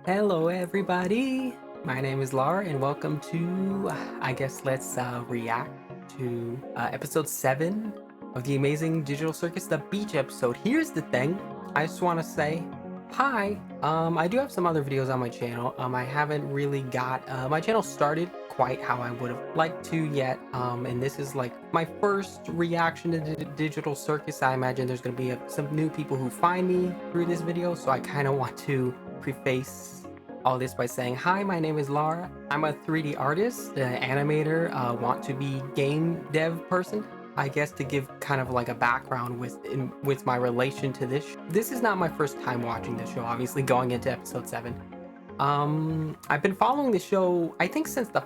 Hello, everybody. My name is Laura, and welcome to, I guess, let's react to episode 7 of the amazing digital circus, the beach episode. Here's the thing, I just want to say hi. I do have some other videos on my channel. I haven't really got my channel started quite how I would have liked to yet. And this is like my first reaction to the digital circus. I imagine there's going to be some new people who find me through this video, so I kind of want to preface all this by saying, hi, my name is Laura. I'm a 3D artist, animator, want to be game dev person. I guess to give kind of like a background with my relation to this. This is not my first time watching this show, obviously going into episode 7. I've been following the show, I think since the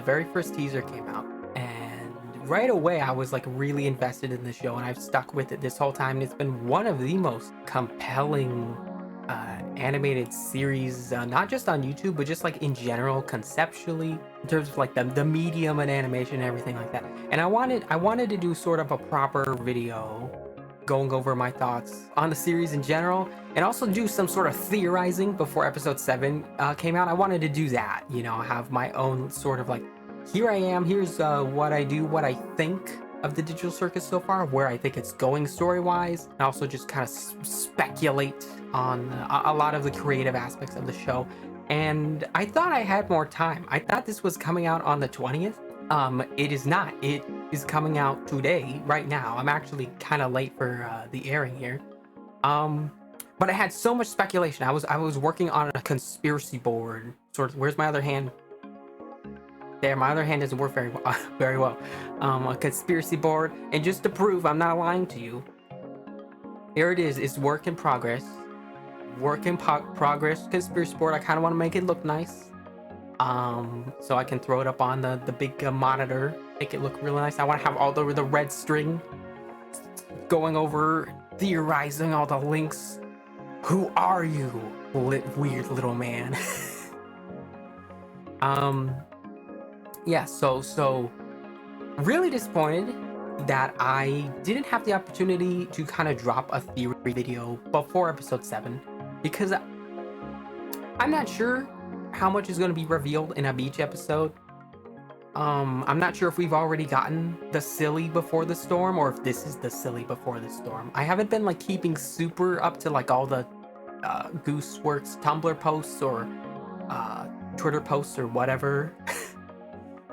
very first teaser came out. And right away, I was like really invested in the show, and I've stuck with it this whole time. And it's been one of the most compelling animated series, not just on YouTube, but just like in general, conceptually, in terms of like the medium and animation and everything like that. And I wanted to do sort of a proper video going over my thoughts on the series in general, and also do some sort of theorizing before episode 7 came out. I wanted to do that, you know, have my own sort of like, here I am, here's what I do, what I think of the digital circus so far, where I think it's going story-wise, and also just kind of speculate on a lot of the creative aspects of the show. And I thought I had more time. I thought this was coming out on the 20th. It is not. It is coming out today, right now. I'm actually kind of late for the airing here. But I had so much speculation. I was working on a conspiracy board. Sort of. Where's my other hand? There, my other hand doesn't work very well. A conspiracy board, and just to prove I'm not lying to you, here it is. It's work in progress. Progress conspiracy board. I kind of want to make it look nice, so I can throw it up on the big monitor, make it look really nice. I want to have all the red string going over, theorizing all the links. Who are you, weird little man? Yeah, so really disappointed that I didn't have the opportunity to kind of drop a theory video before episode 7, because I'm not sure how much is going to be revealed in a beach episode. I'm not sure if we've already gotten the silly before the storm, or if this is the silly before the storm. I haven't been like keeping super up to like all the Gooseworks Tumblr posts or Twitter posts or whatever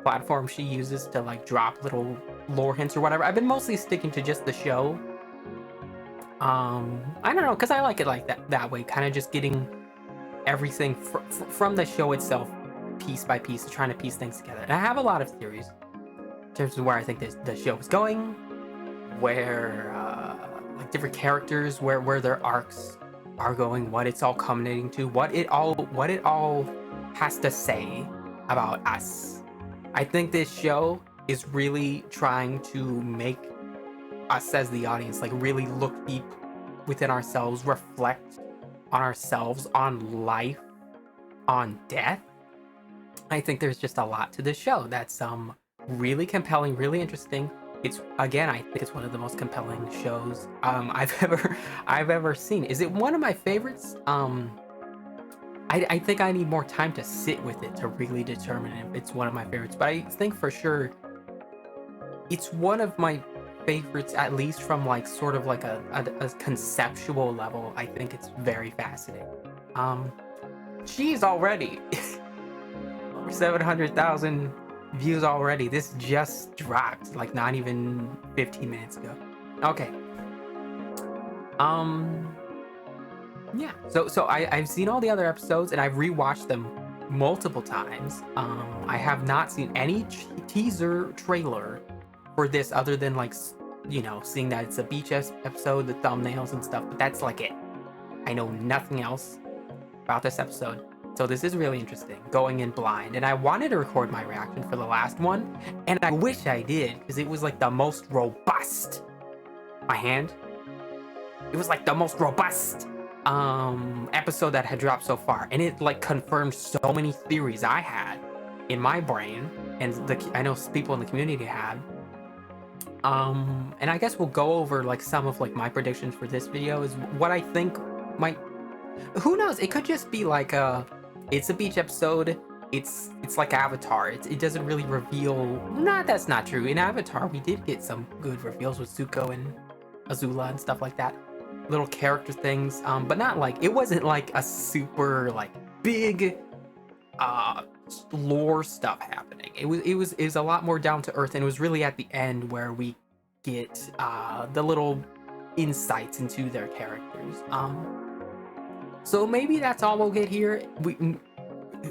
platform she uses to like drop little lore hints or whatever. I've been mostly sticking to just the show. I don't know, because I like it like that way, kind of just getting everything from the show itself, piece by piece, trying to piece things together. And I have a lot of theories in terms of where I think the show is going, where like different characters, where their arcs are going, what it's all culminating to, what it all has to say about us. I think this show is really trying to make us as the audience like really look deep within ourselves, reflect on ourselves, on life, on death. I think there's just a lot to this show that's really compelling, really interesting. It's, again, I think it's one of the most compelling shows I've ever seen. Is it one of my favorites? I think I need more time to sit with it to really determine if it's one of my favorites, but I think for sure it's one of my favorites, at least from like sort of like a conceptual level. I think it's very fascinating. Geez, already 700,000 views already. This just dropped like not even 15 minutes ago. Okay. Yeah, so I've seen all the other episodes, and I've rewatched them multiple times. I have not seen any teaser trailer for this other than like, you know, seeing that it's a beach episode, the thumbnails and stuff, but that's like it. I know nothing else about this episode, so this is really interesting, going in blind. And I wanted to record my reaction for the last one, and I wish I did, because it was like the most robust. My hand. It was like the most robust episode that had dropped so far, and it like confirmed so many theories I had in my brain, and I know people in the community had. And I guess we'll go over like some of like my predictions for this video, is what I think might Who knows? It could just be like it's a beach episode. It's like Avatar. It doesn't really reveal. Nah, that's not true. In Avatar, we did get some good reveals with Zuko and Azula and stuff like that. Little character things, but not like it wasn't like a super like big lore stuff happening. It was a lot more down to earth, and it was really at the end where we get the little insights into their characters. So maybe that's all we'll get here.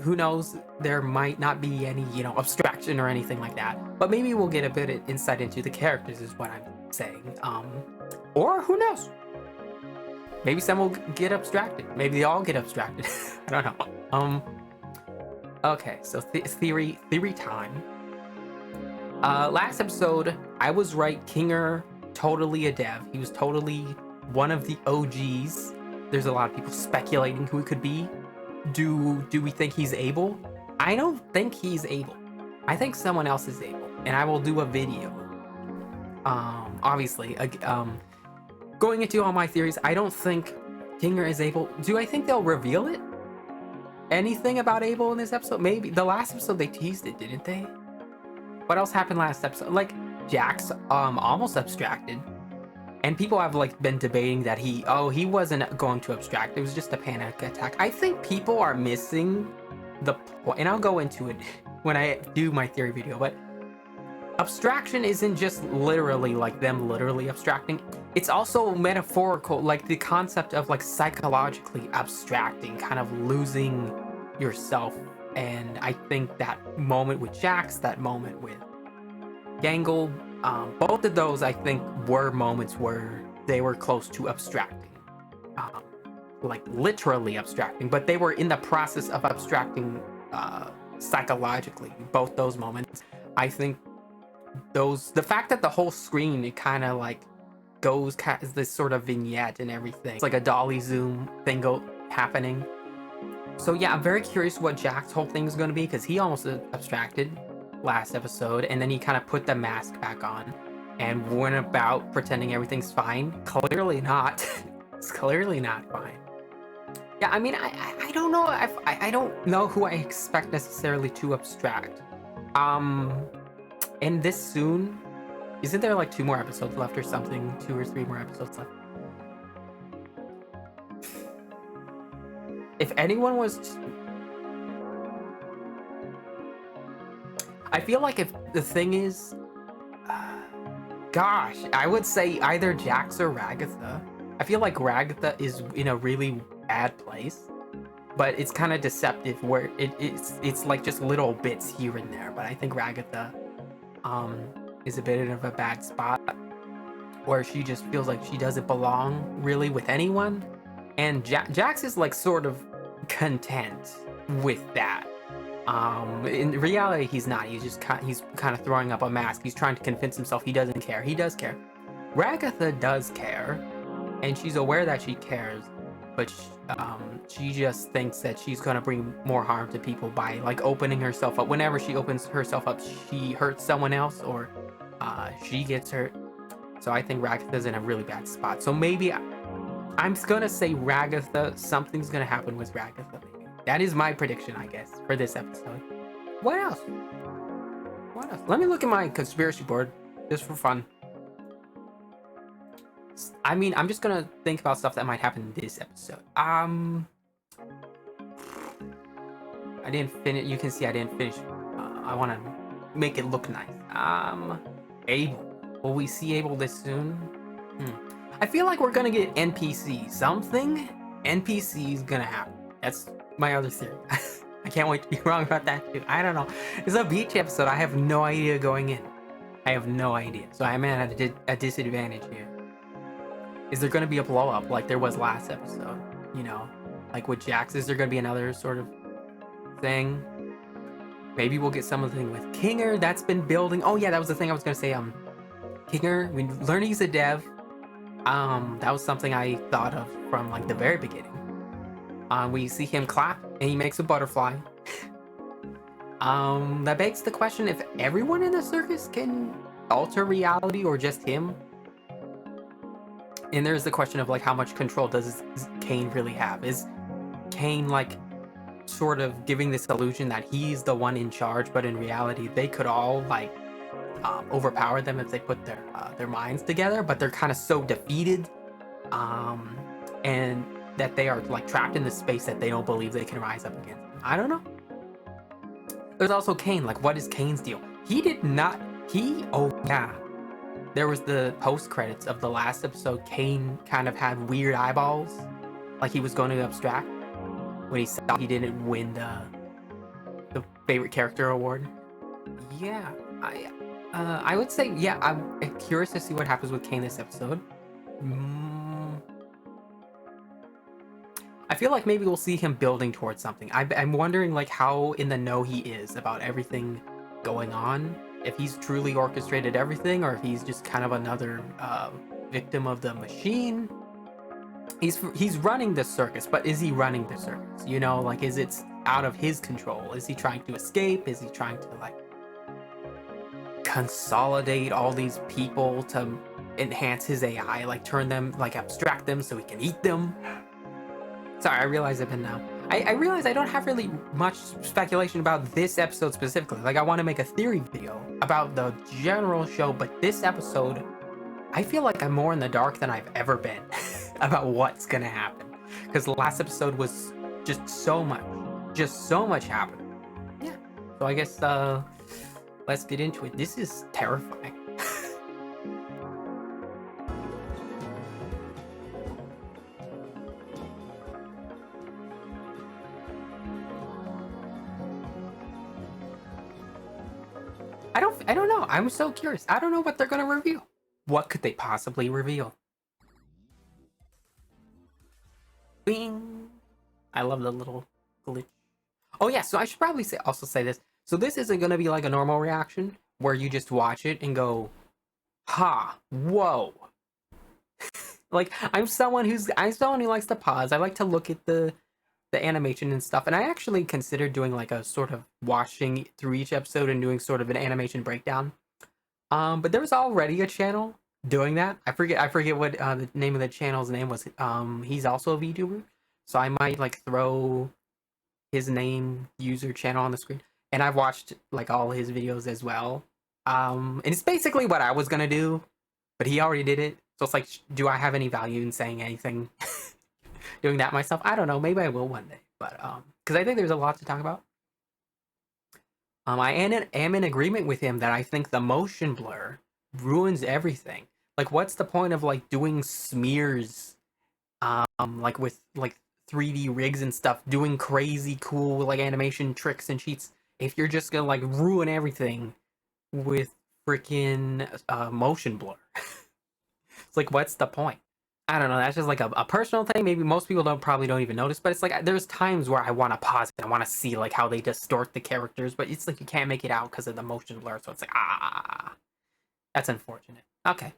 Who knows? There might not be any, abstraction or anything like that. But maybe we'll get a bit of insight into the characters, is what I'm saying. Or who knows? Maybe some will get abstracted. Maybe they all get abstracted. I don't know. Okay, so theory time. Last episode, I was right. Kinger, totally a dev. He was totally one of the OGs. There's a lot of people speculating who it could be. Do we think he's able? I don't think he's able. I think someone else is able, and I will do a video. Obviously, going into all my theories, I don't think Kinger is able. Do I think they'll reveal it? Anything about Abel in this episode? Maybe. The last episode they teased it, didn't they? What else happened last episode? Like, Jax almost abstracted. And people have like been debating that he wasn't going to abstract. It was just a panic attack. I think people are missing the point, and I'll go into it when I do my theory video, but abstraction isn't just literally like them literally abstracting. It's also metaphorical, like the concept of like psychologically abstracting, kind of losing yourself. And I think that moment with Jax, that moment with Gangle, both of those I think were moments where they were close to abstracting, like literally abstracting, but they were in the process of abstracting psychologically. Both those moments, I think the fact that the whole screen, it kind of like goes this sort of vignette and everything. It's like a dolly zoom thing happening. So yeah, I'm very curious what Jack's whole thing is going to be, because he almost abstracted last episode, and then he kind of put the mask back on and went about pretending everything's fine. Clearly not. It's clearly not fine. Yeah, I mean, I don't know. I don't know who I expect necessarily to abstract. And this soon, isn't there like 2 more episodes left or something? 2 or 3 more episodes left. If anyone was I feel like if the thing is, gosh, I would say either Jax or Ragatha. I feel like Ragatha is in a really bad place, but it's kind of deceptive where it's like just little bits here and there. But I think Ragatha is a bit of a bad spot where she just feels like she doesn't belong really with anyone, and Jax is like sort of content with that. In reality, he's not. He's kind of throwing up a mask. He's trying to convince himself he doesn't care. He does care. Ragatha does care, and she's aware that she cares, but she just thinks that she's gonna bring more harm to people by like opening herself up. Whenever she opens herself up, she hurts someone else, or she gets hurt. So I think Ragatha's in a really bad spot. So maybe I'm gonna say Ragatha. Something's gonna happen with Ragatha. That is my prediction, I guess, for this episode. What else? What else? Let me look at my conspiracy board, just for fun. I mean, I'm just gonna think about stuff that might happen in this episode. I didn't finish. You can see I didn't finish. I want to make it look nice. Abel. Will we see Abel this soon? I feel like we're gonna get NPC. Something NPC is gonna happen. That's my other theory. I can't wait to be wrong about that too. I don't know. It's a beach episode. I have no idea going in. I have no idea. So I'm at a disadvantage here. Is there going to be a blow up like there was last episode? You know, like with Jax, is there going to be another sort of thing? Maybe we'll get something with Kinger that's been building. Oh yeah, that was the thing I was going to say. Kinger, we learned he's a dev. That was something I thought of from like the very beginning. We see him clap and he makes a butterfly. That begs the question if everyone in the circus can alter reality or just him. And there's the question of like how much control does Kane really have? Is Kane like sort of giving this illusion that he's the one in charge, but in reality they could all like overpower them if they put their minds together, but they're kind of so defeated, and that they are like trapped in this space that they don't believe they can rise up against. I don't know. There's also Kane. Like, what is Kane's deal? He did not. Oh yeah. There was the post credits of the last episode. Kane kind of had weird eyeballs, like he was going to abstract when he saw he didn't win the favorite character award. Yeah, I would say yeah. I'm curious to see what happens with Kane this episode. I feel like maybe we'll see him building towards something. I'm wondering like how in the know he is about everything going on. If he's truly orchestrated everything, or if he's just kind of another victim of the machine. He's running the circus, but is he running the circus? You know, like, is it out of his control? Is he trying to escape? Is he trying to like consolidate all these people to enhance his AI, like turn them, like abstract them so he can eat them? Sorry, I realize I've been I realize I don't have really much speculation about this episode specifically. Like, I want to make a theory video about the general show, but this episode, I feel like I'm more in the dark than I've ever been about what's gonna happen. Because the last episode was just so much happened. Yeah. So I guess let's get into it. This is terrifying. I don't know. I'm so curious. I don't know what they're gonna reveal. What could they possibly reveal? Bing! I love the little glitch. Oh yeah, so I should probably also say this. So this isn't gonna be like a normal reaction where you just watch it and go, ha, whoa. Like, I'm someone who likes to pause. I like to look at the animation and stuff, and I actually considered doing like a sort of watching through each episode and doing sort of an animation breakdown. But there was already a channel doing that. I forget what the name of the channel's name was. He's also a VTuber, so I might like throw his name, user, channel on the screen. And I've watched like all his videos as well. And it's basically what I was gonna do, but he already did it. So it's like, do I have any value in saying anything? Doing that myself? I don't know. Maybe I will one day, but because I think there's a lot to talk about. I am in agreement with him that I think the motion blur ruins everything. Like, what's the point of like doing smears, like with like 3D rigs and stuff, doing crazy cool like animation tricks and cheats, if you're just gonna like ruin everything with freaking motion blur? It's like, what's the point? I don't know. That's just like a personal thing. Maybe most people probably don't even notice, but it's like there's times where I want to pause it. I want to see like how they distort the characters, but it's like you can't make it out because of the motion blur. So it's like, that's unfortunate. Okay.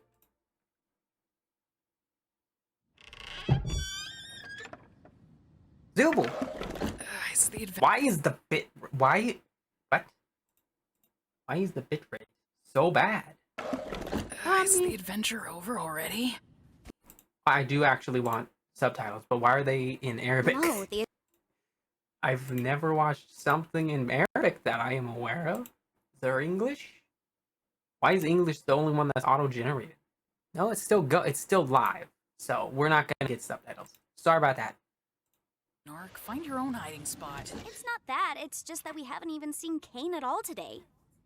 Zooble. Why is the bit rate so bad? Is the adventure over already? I do actually want subtitles, but why are they in Arabic? No, I've never watched something in Arabic that I am aware of. Is there English? Why is English the only one that's auto-generated? No, it's still live, so we're not gonna get subtitles. Sorry about that. Narc, find your own hiding spot. It's not that. It's just that we haven't even seen Kane at all today.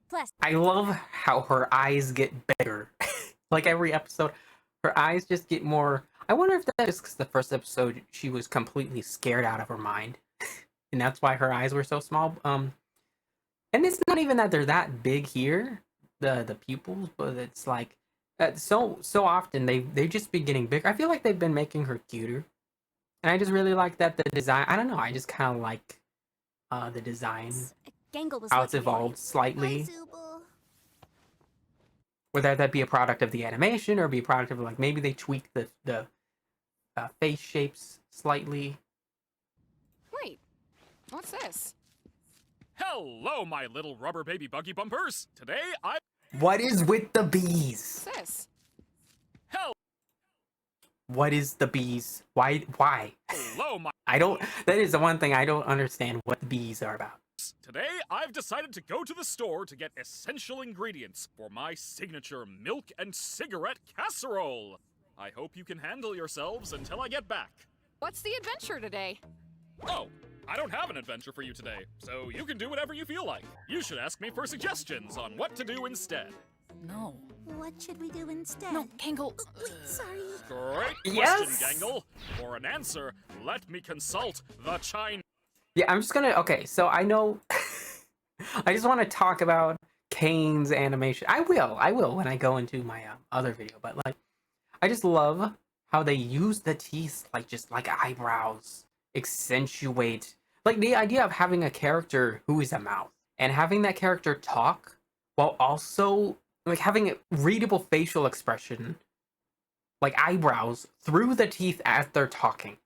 Plus, I love how her eyes get bigger. Like every episode, her eyes just get more. I wonder if that's just because the first episode she was completely scared out of her mind, and that's why her eyes were so small. And it's not even that they're that big here, the pupils, but it's like so often they just be getting bigger. I feel like they've been making her cuter, and I just really like that the design. I don't know. I just kind of like the design, Gangle was how it's looking for you. evolved slightly. Hi, Zooble. Whether that be a product of the animation or be a product of like maybe they tweak the face shapes slightly. Wait, what's this? Hello, my little rubber baby buggy bumpers. Today What is with the bees? What's this? Hell, What is the bees? Why? Hello, my. I don't. That is the one thing I don't understand what the bees are about. Today, I've decided to go to the store to get essential ingredients for my signature milk and cigarette casserole. I hope you can handle yourselves until I get back. What's the adventure today? Oh, I don't have an adventure for you today, so you can do whatever you feel like. You should ask me for suggestions on what to do instead. No. What should we do instead? No, Kangle. Sorry. Great Yes! question, Gangle. For an answer, let me consult the Chinese. Yeah, I'm just gonna. Okay, so I know. I just want to talk about Kane's animation. I will when I go into my other video. But like, I just love how they use the teeth like just like eyebrows, accentuate like the idea of having a character who is a mouth and having that character talk while also like having a readable facial expression, like eyebrows through the teeth as they're talking.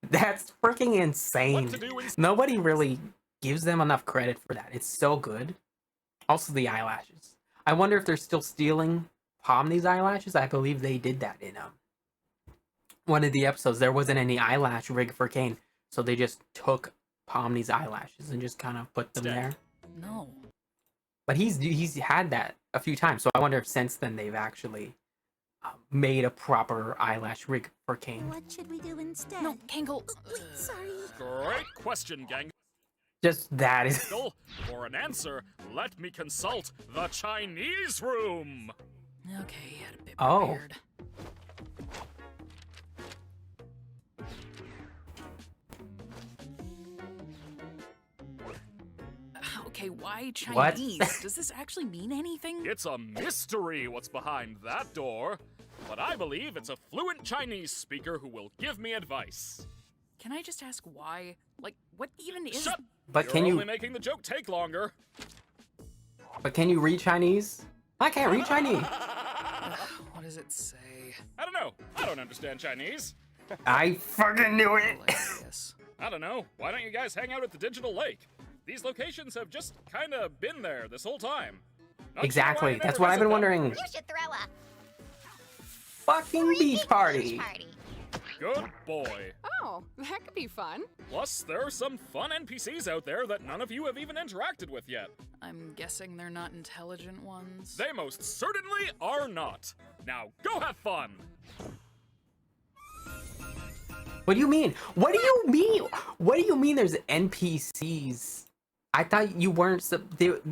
That's freaking insane. Nobody really gives them enough credit for that. It's so good. Also the eyelashes. I wonder if they're still stealing Pomni's eyelashes. I believe they did that in one of the episodes. There wasn't any eyelash rig for Kane, so they just took Pomni's eyelashes and just kind of put them there. No. But he's had that a few times, so I wonder if since then they've actually made a proper eyelash rig for Kane. What should we do instead? No, Kangle. Sorry. Great question, Gangle. Just that is. For an answer, let me consult the Chinese room. Okay, you had a bit Oh. prepared. Okay, why What? Chinese? Does this actually mean anything? It's a mystery what's behind that door, but I believe it's a fluent Chinese speaker who will give me advice. Can I just ask why? Like, what even is... Shut! But You're can you? only making the joke take longer. But can you read Chinese? I can't read Chinese. What does it say? I don't know. I don't understand Chinese. I fucking knew it. Hilarious. I don't know. Why don't you guys hang out at the digital lake? These locations have just kind of been there this whole time. Not Exactly. sure why I That's never what I've been visit them. wondering. You should throw a Fucking beach party. Good boy. Oh, that could be fun. Plus, there are some fun NPCs out there that none of you have even interacted with yet. I'm guessing they're not intelligent ones. They most certainly are not. Now, go have fun. What do you mean? What do you mean? What do you mean there's NPCs? I thought you weren't,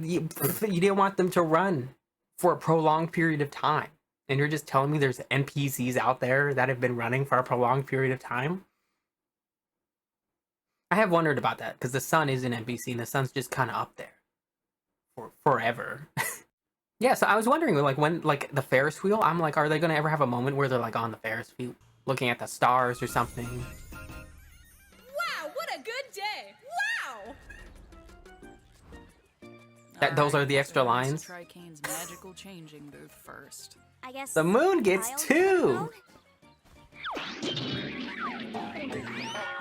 you didn't want them to run for a prolonged period of time. And you're just telling me there's NPCs out there that have been running for a prolonged period of time? I have wondered about that because the sun is an NPC and the sun's just kind of up there for forever. Yeah, so I was wondering, like, when, like, the Ferris wheel, I'm like, are they going to ever have a moment where they're, like, on the Ferris wheel looking at the stars or something? Wow, what a good day! Wow! Those are the Alright, extra so let's lines? Try Kane's magical changing booth first. I guess The moon gets I'll two!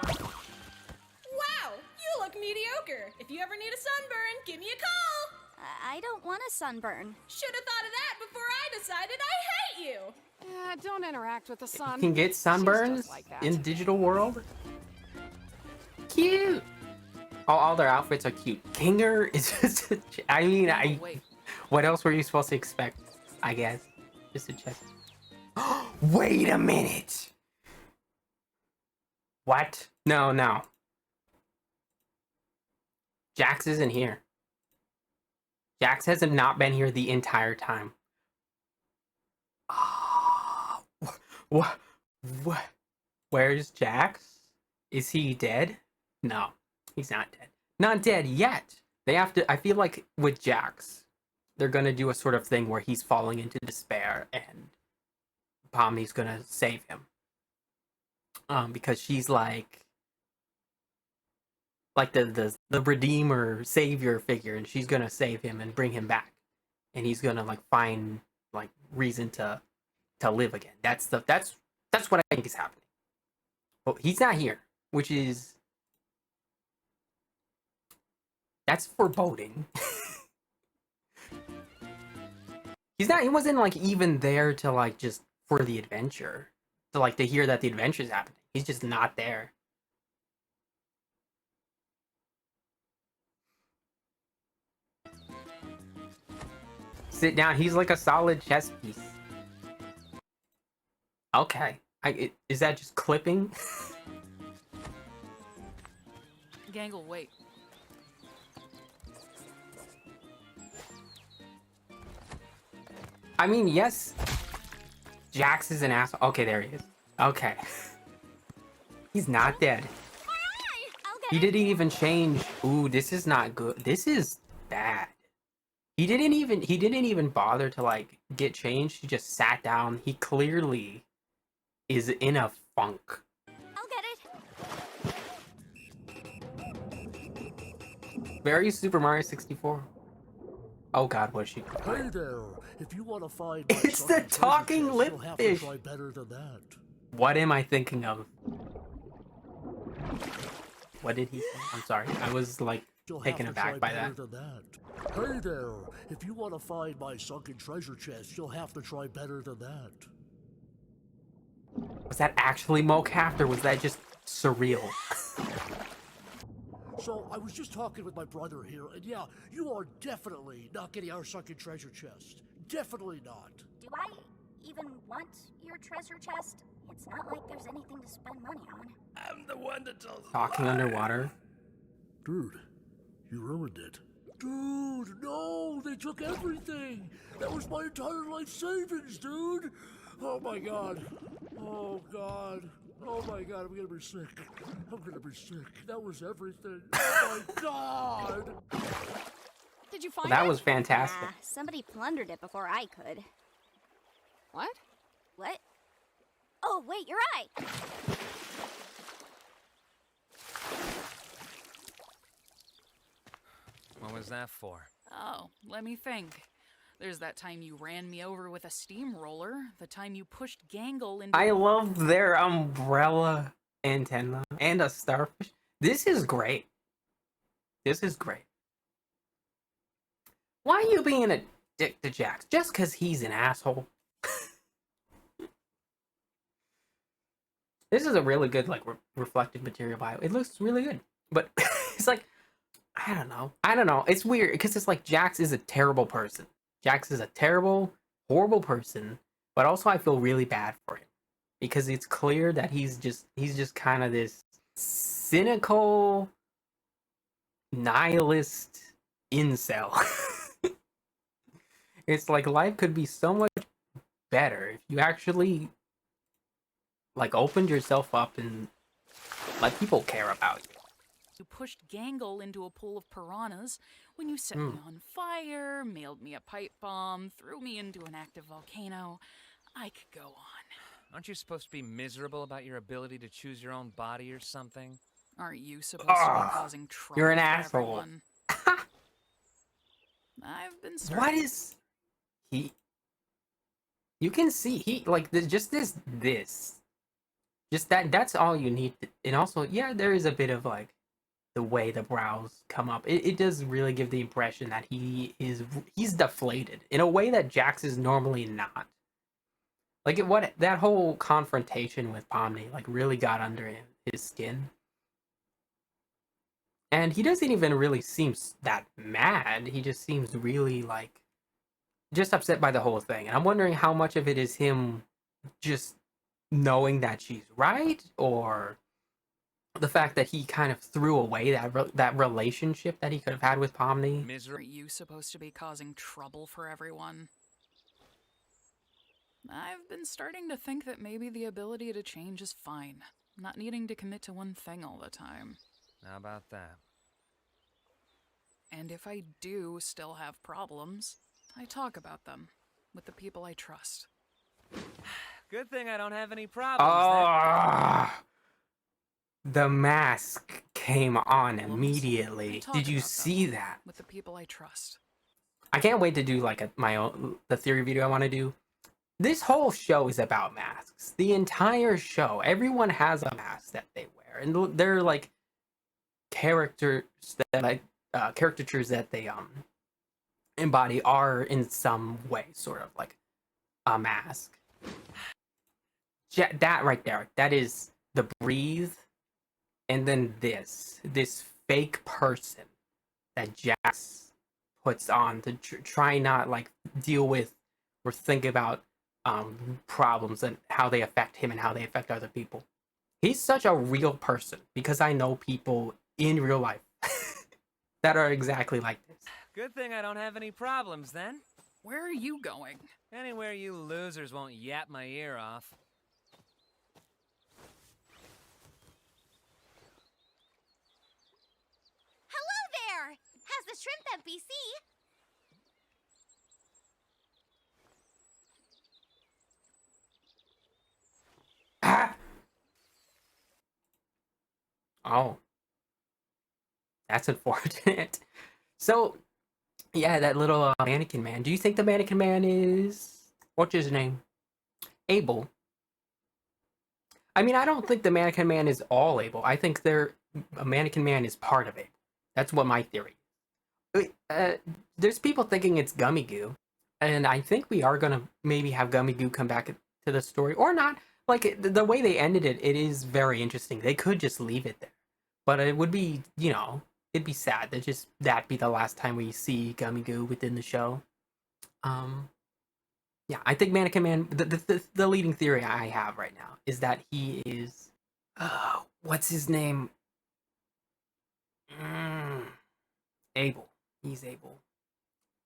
Wow, you look mediocre. If you ever need a sunburn, give me a call. I don't want a sunburn. Should have thought of that before I decided I hate you. Don't interact with the sun. You can get sunburns just like that. in digital world? Cute! All their outfits are cute. Kinger is just I mean, Oh, wait. what else were you supposed to expect? I guess. Just to check. Wait a minute! What? No. Jax isn't here. Jax has not been here the entire time. What? Where's Jax? Is he dead? No, he's not dead. Not dead yet. They have to. I feel like with Jax, they're gonna do a sort of thing where he's falling into despair and Pomni's gonna save him. Because she's like the redeemer savior figure, and she's gonna save him and bring him back, and he's gonna like find like reason to live again. That's what I think is happening. Well, he's not here, which is that's foreboding. He wasn't like even there to like just for the adventure to hear that the adventure's happening. He's just not there. Sit down. He's like a solid chess piece. Okay. Is that just clipping? Gangle, wait. I mean, yes. Jax is an asshole. Okay, there he is. Okay. He's not dead. He didn't even change. Ooh, this is not good. This is bad. He didn't even bother to like get changed. He just sat down. He clearly is in a funk. I'll get it. Very Super Mario 64. Oh god, what is she? Hey there, if you want to find It's the talking lip fish. try better than that. What am I thinking of? What did he say? I'm sorry. I was like taken aback by that. Hey there, if you want to find my sunken treasure chest, you'll have to try better than that. Was that actually mocap or was that just surreal? So, I was just talking with my brother here, and yeah, you are definitely not getting our sunken treasure chest. Definitely not. Do I even want your treasure chest? It's not like there's anything to spend money on. I'm the one that tells Talking underwater. Dude, you ruined it. Dude, no, they took everything. That was my entire life savings, dude. Oh my god. Oh god. Oh my god, I'm gonna be sick. I'm gonna be sick. That was everything. Oh my god. Did you find That it? was fantastic. Nah, somebody plundered it before I could. What? What? Oh, wait, you're right. What was that for? Oh, let me think. There's that time you ran me over with a steamroller, the time you pushed Gangle into... I love their umbrella antenna and a starfish. This is great. This is great. Why are you being a dick to Jax? Just because he's an asshole? This is a really good, like, reflective material bio. It looks really good. But it's like, I don't know. It's weird because it's like Jax is a terrible person. Jax is a terrible, horrible person. But also I feel really bad for him. Because it's clear that he's just kind of this cynical, nihilist incel. It's like life could be so much better if you actually like opened yourself up and let people care about you. You pushed Gangle into a pool of piranhas when you set me on fire, mailed me a pipe bomb, threw me into an active volcano. I could go on. Aren't you supposed to be miserable about your ability to choose your own body or something? Aren't you supposed to be causing trouble you're an for asshole. everyone? I've been starting... What is he? You can see he like just this. Just that's all you need. And also, yeah, there is a bit of like the way the brows come up. It does really give the impression that he's deflated in a way that Jax is normally not. Like that whole confrontation with Pomni like really got under his skin. And he doesn't even really seem that mad. He just seems really like just upset by the whole thing. And I'm wondering how much of it is him just knowing that she's right, or the fact that he kind of threw away that relationship that he could have had with Pomni. Are you supposed to be causing trouble for everyone? I've been starting to think that maybe the ability to change is fine. Not needing to commit to one thing all the time. How about that? And if I do still have problems, I talk about them with the people I trust. Good thing I don't have any problems. The mask came on immediately. Did you see that? With the people I trust. I can't wait to do like the theory video I want to do. This whole show is about masks. The entire show, everyone has a mask that they wear, and they're like characters that caricatures that they embody are in some way sort of like a mask. that right there, that is the breathe, and then this fake person that Jax puts on to try not like deal with or think about problems and how they affect him and how they affect other people. He's such a real person because I know people in real life that are exactly like this. Good thing I don't have any problems then. Where are you going? Anywhere you losers won't yap my ear off. Hello there! How's the shrimp NPC? Ah! Oh, that's unfortunate. So, yeah, that little mannequin man. Do you think the mannequin man is what's his name? Abel. I mean, I don't think the mannequin man is all Abel. I think a mannequin man is part of it. That's what my theory. There's people thinking it's Gummy Goo, and I think we are gonna maybe have Gummy Goo come back to the story or not. Like the way they ended it, it is very interesting. They could just leave it there, but it would be, it'd be sad that just that be the last time we see Gummy Goo within the show. Um, yeah, I think Mannequin Man. The leading theory I have right now is that he is. What's his name? Abel. He's Abel,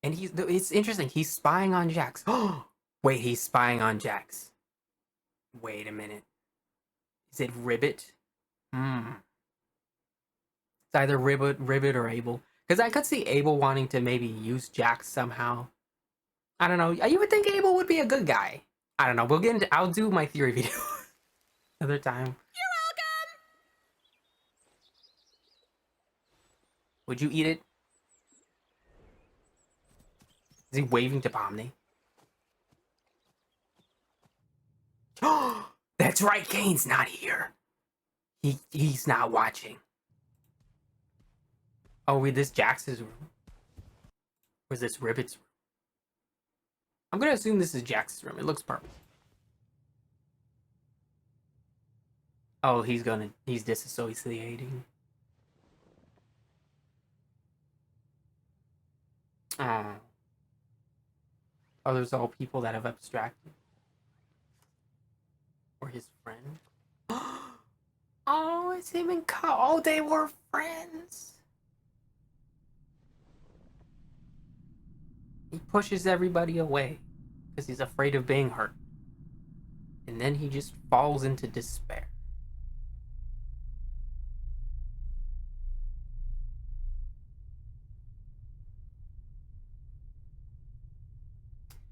and it's interesting. He's spying on Jax. Oh, wait, he's spying on Jax. Wait a minute. Is it Ribbit? It's either Ribbit or Abel. Because I could see Abel wanting to maybe use Jax somehow. I don't know. You would think Abel would be a good guy. I don't know. We'll get into. I'll do my theory video another time. You're welcome! Would you eat it? Is he waving to Pomni? Oh, that's right. Kane's not here. He's not watching. Oh, wait, this Jax's room. Or is this Ribbit's room? I'm gonna assume this is Jax's room. It looks purple. Oh, he's disassociating. Oh. Oh, there's all people that have abstracted. Or his friend. Oh, it's him and Kyle. Oh, they were friends. He pushes everybody away because he's afraid of being hurt. And then he just falls into despair.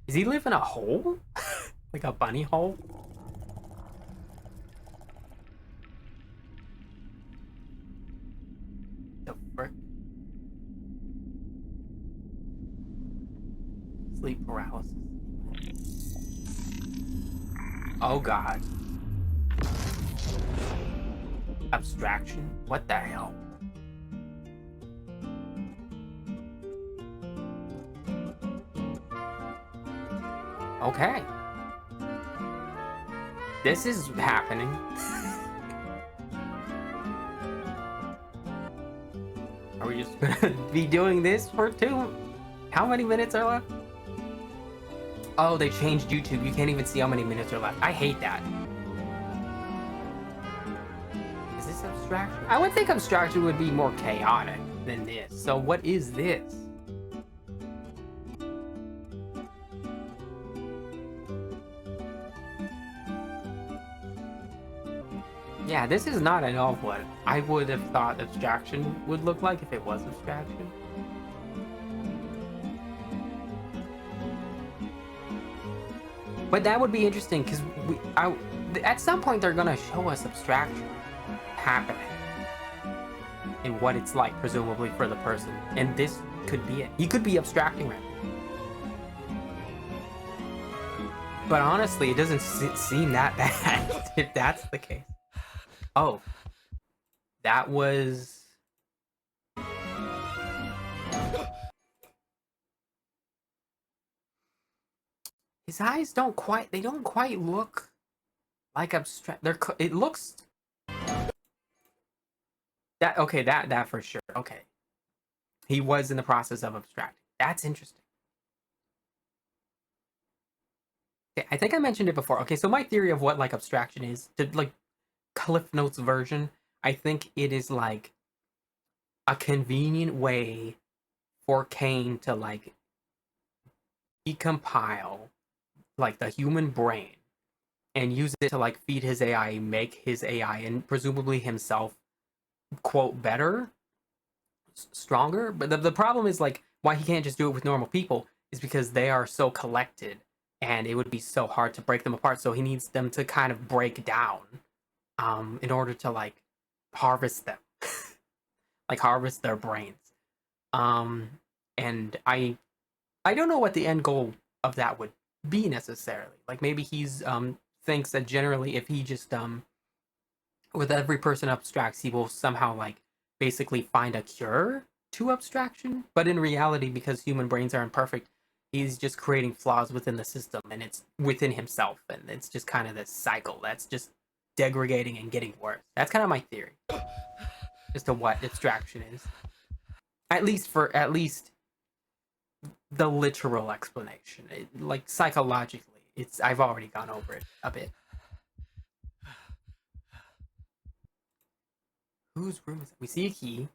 Does he live in a hole? Like a bunny hole? The frick? Sleep paralysis. Oh god. Abstraction? What the hell? Okay. This is happening. Are we just gonna be doing this for how many minutes are left? Oh, they changed YouTube. You can't even see how many minutes are left. I hate that. Is this abstraction? I would think abstraction would be more chaotic than this. So what is this? Yeah, this is not at all what I would have thought abstraction would look like if it was abstraction. But that would be interesting because at some point they're gonna show us abstraction happening and what it's like, presumably for the person. And this could be it. He could be abstracting right now. But honestly, it doesn't seem that bad if that's the case. Oh, that was. His eyes don't quite look like abstract. It looks that okay. That for sure. Okay, he was in the process of abstracting. That's interesting. Okay, I think I mentioned it before. Okay, so my theory of what like abstraction is, to like Cliff Notes version, I think it is like a convenient way for Kane to like decompile like the human brain and use it to like feed his AI, make his AI, and presumably himself quote better, stronger. But the problem is like why he can't just do it with normal people is because they are so collected and it would be so hard to break them apart. So he needs them to kind of break down in order to like harvest them, like harvest their brains. Um, and I don't know what the end goal of that would be necessarily. Like maybe he's thinks that generally if he just with every person abstracts, he will somehow like basically find a cure to abstraction. But in reality, because human brains are imperfect, he's just creating flaws within the system and it's within himself. And it's just kind of this cycle that's just degrading and getting worse. That's kind of my theory as to what abstraction is. At least the literal explanation. Like psychologically, I've already gone over it a bit. Whose room is it? We see a key.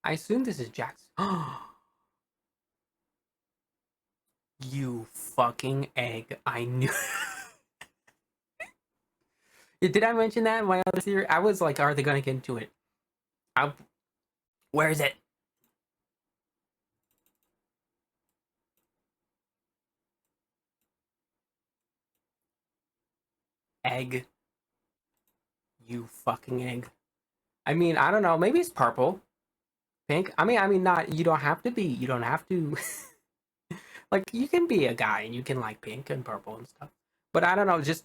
I assume this is Jack's. You fucking egg. I knew. Did I mention that in my other theory? I was like, are they gonna get into it? Where is it? Egg. You fucking egg. I mean, I don't know. Maybe it's purple. Pink. I mean, not. You don't have to be. You don't have to. Like, you can be a guy and you can like pink and purple and stuff. But I don't know. Just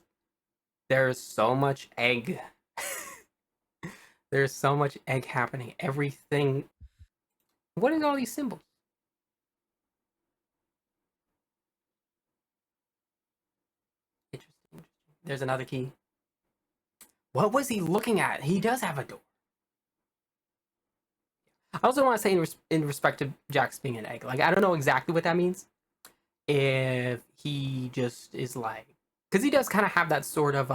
there's so much egg. There's so much egg happening. Everything. What are all these symbols? Interesting. There's another key. What was he looking at? He does have a door. I also want to say in respect to Jax being an egg, like I don't know exactly what that means. If he just is like, because he does kind of have that sort of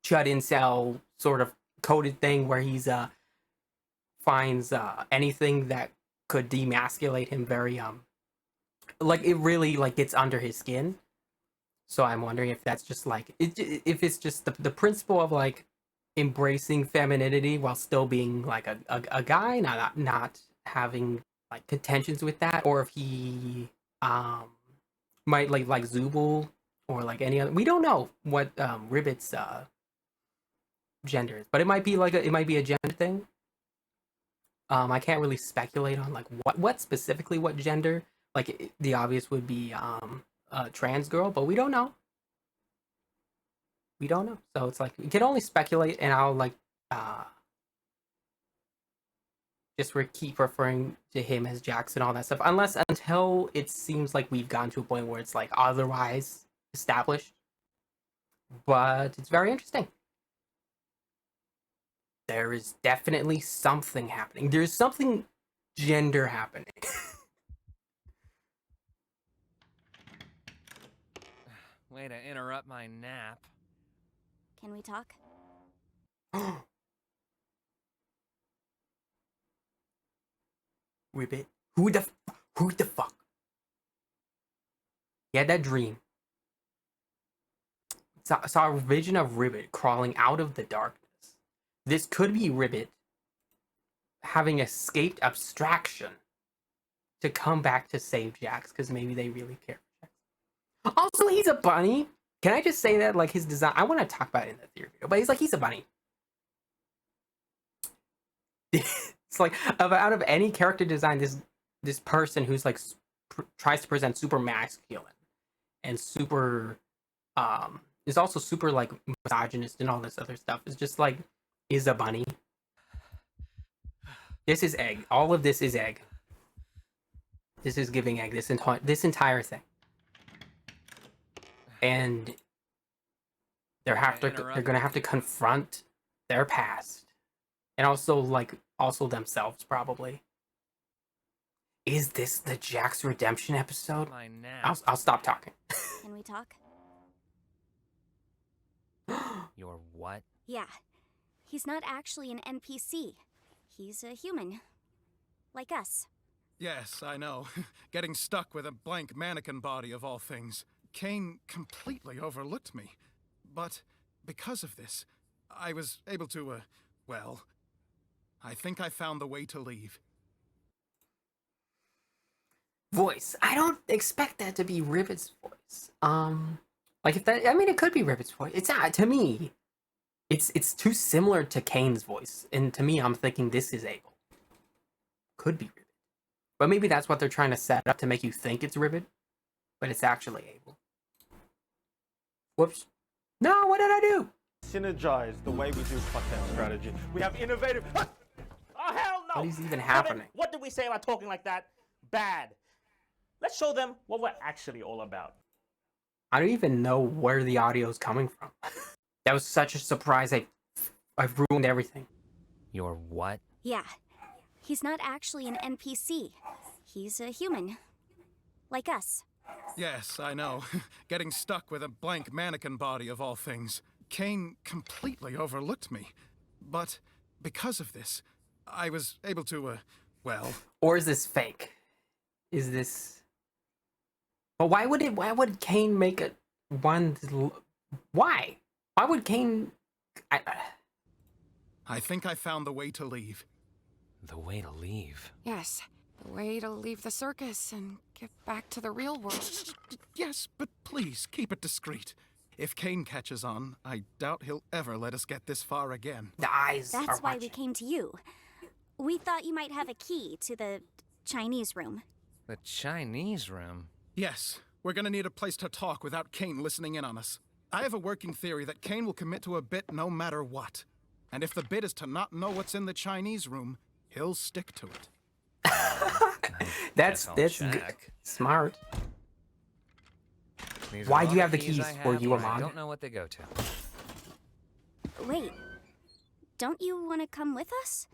shut in cell sort of coded thing where he's finds anything that could demasculate him very like it really like gets under his skin. So I'm wondering if that's just like if it's just the principle of like embracing femininity while still being like a guy, not having like contentions with that, or if he might like Zubul or like any other. We don't know what Ribbit's gender is, but it might be like it might be a gender thing. I can't really speculate on like what specifically what gender. Like the obvious would be a trans girl, but we don't know. We don't know. So it's like we can only speculate, and I'll like just keep referring to him as Jackson, all that stuff, until it seems like we've gotten to a point where it's like otherwise established. But it's very interesting. There is definitely something happening. There's something gender happening. Way to interrupt my nap. Can we talk? Ribbit. Who the fuck? He had that dream. Saw a vision of Ribbit crawling out of the darkness. This could be Ribbit having escaped abstraction to come back to save Jax, because maybe they really care for Jax. Also, he's a bunny. Can I just say that, like, his design, I want to talk about it in the theory video, but he's a bunny. It's like, out of any character design, this person who's like tries to present super masculine and super is also super like misogynist and all this other stuff, is just like is a bunny. This is egg. All of this is egg. This is giving egg. This entire thing. And they're interrupt? gonna have to confront their past, and also themselves probably. Is this the Jack's redemption episode? My nap. I'll stop talking. Can we talk? Your what? Yeah. He's not actually an NPC. He's a human. Like us. Yes, I know. Getting stuck with a blank mannequin body of all things. Kane completely overlooked me. But because of this, I was able to, well, I think I found the way to leave. Voice. I don't expect that to be Rivet's voice. Like if that, I mean, it could be Rivet's voice. It's not to me. It's too similar to Kane's voice, and to me, I'm thinking this is Abel. Could be Rivet, but maybe that's what they're trying to set up to make you think it's Rivet, but it's actually Abel. Whoops. No, what did I do? Synergize the way we do content strategy. We have innovative. Oh hell no! What is even happening? What did we say about talking like that? Bad. Let's show them what we're actually all about. I don't even know where the audio is coming from. That was such a surprise. I've ruined everything. Your what? Yeah. He's not actually an NPC. He's a human. Like us. Yes, I know. Getting stuck with a blank mannequin body of all things. Kane completely overlooked me. But because of this, I was able to, well... Or is this fake? Is this... But why would Kane make it one... Why? Why would Kane... I think I found the way to leave. The way to leave. Yes, the way to leave the circus and get back to the real world. Yes, but please, keep it discreet. If Kane catches on, I doubt he'll ever let us get this far again. The eyes That's are why watching. we came to you. We thought you might have a key to the Chinese room. The Chinese room? Yes, we're gonna need a place to talk without Kane listening in on us. I have a working theory that Kane will commit to a bit no matter what. And if the bit is to not know what's in the Chinese room, he'll stick to it. That's check. smart. These Why are do all you have the keys keys I for have, you, but I Amon? don't know what they go to. Wait. Don't you want to come with us?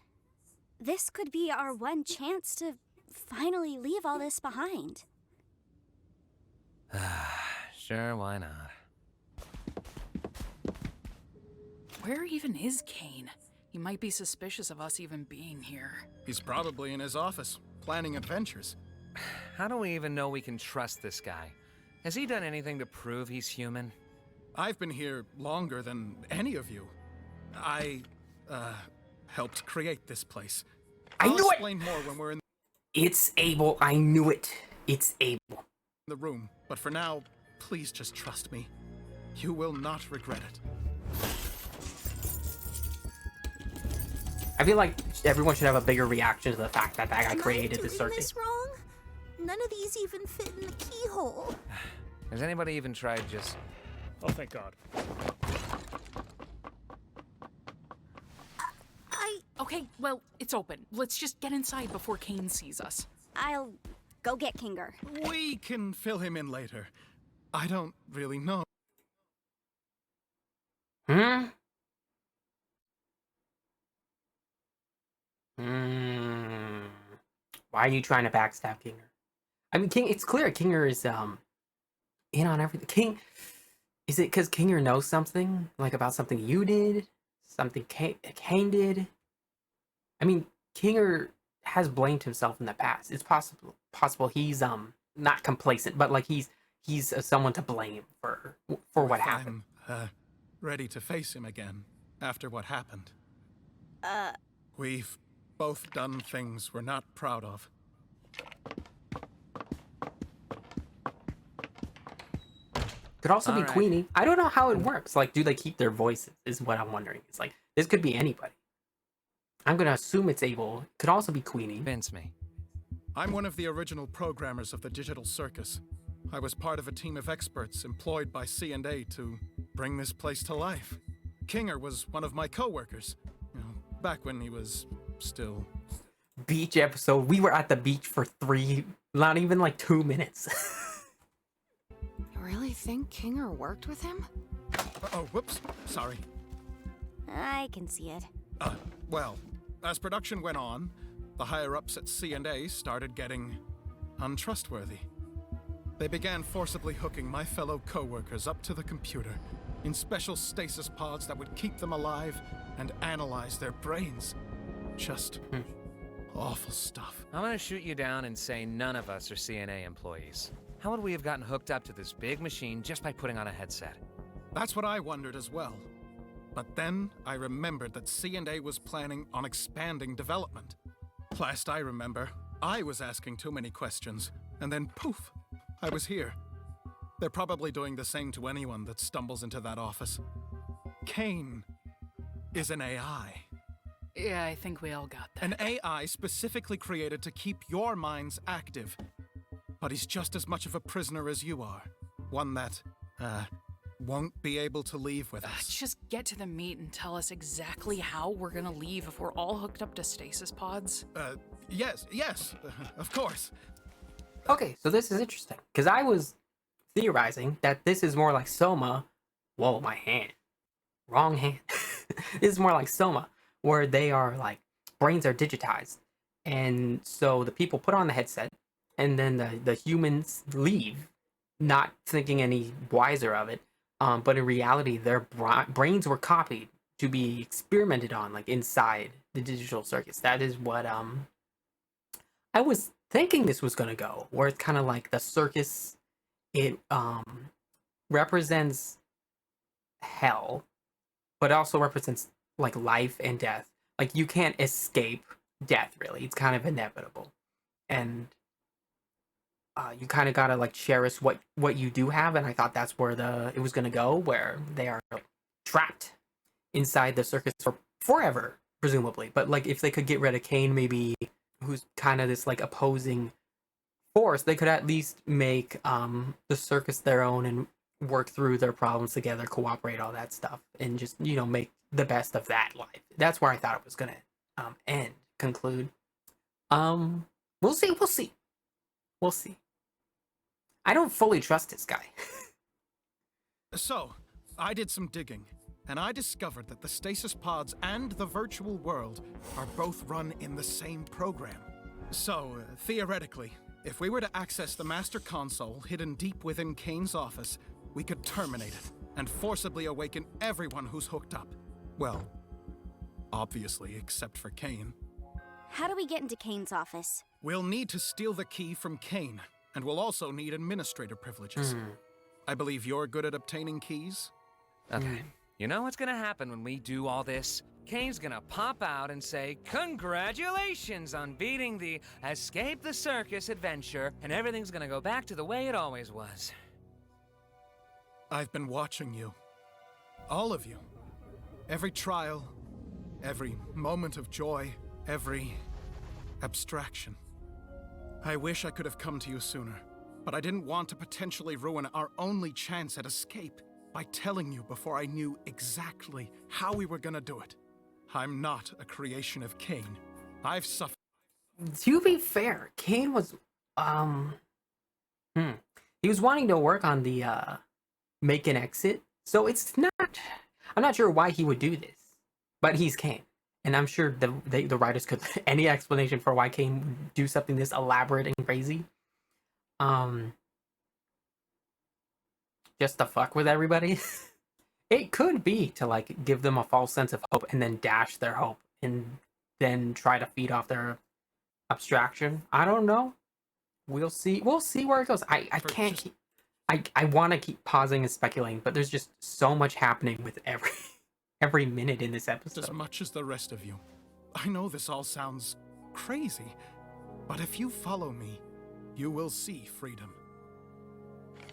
This could be our one chance to finally leave all this behind. Sure, why not? Where even is Kane? He might be suspicious of us even being here. He's probably in his office, planning adventures. How do we even know we can trust this guy? Has he done anything to prove he's human? I've been here longer than any of you. I, helped create this place. I I'll knew it! explain more when we're in It's Abel. I knew it. It's Abel. the room, but for now, please just trust me. You will not regret it. I feel like everyone should have a bigger reaction to the fact that that guy Am created I the doing circuit. this wrong? None of these even fit in the keyhole. Has anybody even tried just... Oh, thank God. Okay, well, it's open. Let's just get inside before Kane sees us. I'll go get Kinger. We can fill him in later. I don't really know. Hmm? Why are you trying to backstab Kinger? I mean, it's clear Kinger is in on everything. Is it because Kinger knows something, like about something you did, something Kane did? I mean, Kinger has blamed himself in the past. It's possible he's not complacent, but like he's someone to blame for what happened. I'm ready to face him again after what happened. We've both done things we're not proud of. Could also be All right. Queenie. I don't know how it works. Like, do they keep their voices? Is what I'm wondering. It's like this could be anybody. I'm gonna assume it's Abel. Could also be Queenie. Convince me. I'm one of the original programmers of the digital circus. I was part of a team of experts employed by C&A to bring this place to life. Kinger was one of my co-workers, back when he was still... Beach episode. We were at the beach for not even like 2 minutes. You really think Kinger worked with him? Oh, whoops. Sorry. I can see it. Well, as production went on, the higher-ups at C&A started getting untrustworthy. They began forcibly hooking my fellow co-workers up to the computer in special stasis pods that would keep them alive and analyze their brains. Just awful stuff. I'm gonna shoot you down and say none of us are CNA employees. How would we have gotten hooked up to this big machine just by putting on a headset? That's what I wondered as well. But then I remembered that C&A was planning on expanding development. Last I remember, I was asking too many questions, and then poof, I was here. They're probably doing the same to anyone that stumbles into that office. Kane is an AI. Yeah, I think we all got that. An AI specifically created to keep your minds active. But he's just as much of a prisoner as you are. One that, won't be able to leave with us. Just get to the meat and tell us exactly how we're gonna leave if we're all hooked up to stasis pods. Yes, of course. Okay, so this is interesting because I was theorizing that this is more like Soma. Whoa, my hand. Wrong hand. This is more like Soma, where they are like brains are digitized, and so the people put on the headset, and then the humans leave, not thinking any wiser of it. But in reality, their brains were copied to be experimented on, like inside the digital circus. That is what I was thinking this was gonna go, where it's kind of like the circus. It represents hell, but also represents like life and death. Like you can't escape death, really. It's kind of inevitable, and you kind of gotta like cherish what you do have. And I thought that's where it was gonna go, where they are like, trapped inside the circus for forever, presumably. But like if they could get rid of Kane, maybe, who's kind of this like opposing force, they could at least make the circus their own and work through their problems together, cooperate, all that stuff, and just make the best of that life. That's where I thought it was gonna conclude. We'll see. I don't fully trust this guy. So, I did some digging, and I discovered that the stasis pods and the virtual world are both run in the same program. So, theoretically, if we were to access the master console hidden deep within Kane's office, we could terminate it and forcibly awaken everyone who's hooked up. Well, obviously, except for Kane. How do we get into Kane's office? We'll need to steal the key from Kane, and we'll also need administrator privileges. I believe you're good at obtaining keys? Okay. You know what's gonna happen when we do all this? Kane's gonna pop out and say, "Congratulations on beating the Escape the Circus adventure," and everything's gonna go back to the way it always was. I've been watching you. All of you. Every trial, every moment of joy, every abstraction. I wish I could have come to you sooner, but I didn't want to potentially ruin our only chance at escape by telling you before I knew exactly how we were gonna do it. I'm not a creation of Kane. I've suffered. To be fair, Kane was he was wanting to work on the make an exit. So it's not, I'm not sure why he would do this, but he's Kane. And I'm sure the writers could any explanation for why Kane would do something this elaborate and crazy. Just to fuck with everybody. It could be to like give them a false sense of hope and then dash their hope and then try to feed off their abstraction. I don't know. We'll see. We'll see where it goes. I can't keep. I want to keep pausing and speculating, but there's just so much happening with every minute in this episode. As much as the rest of you. I know this all sounds crazy, but if you follow me, you will see freedom.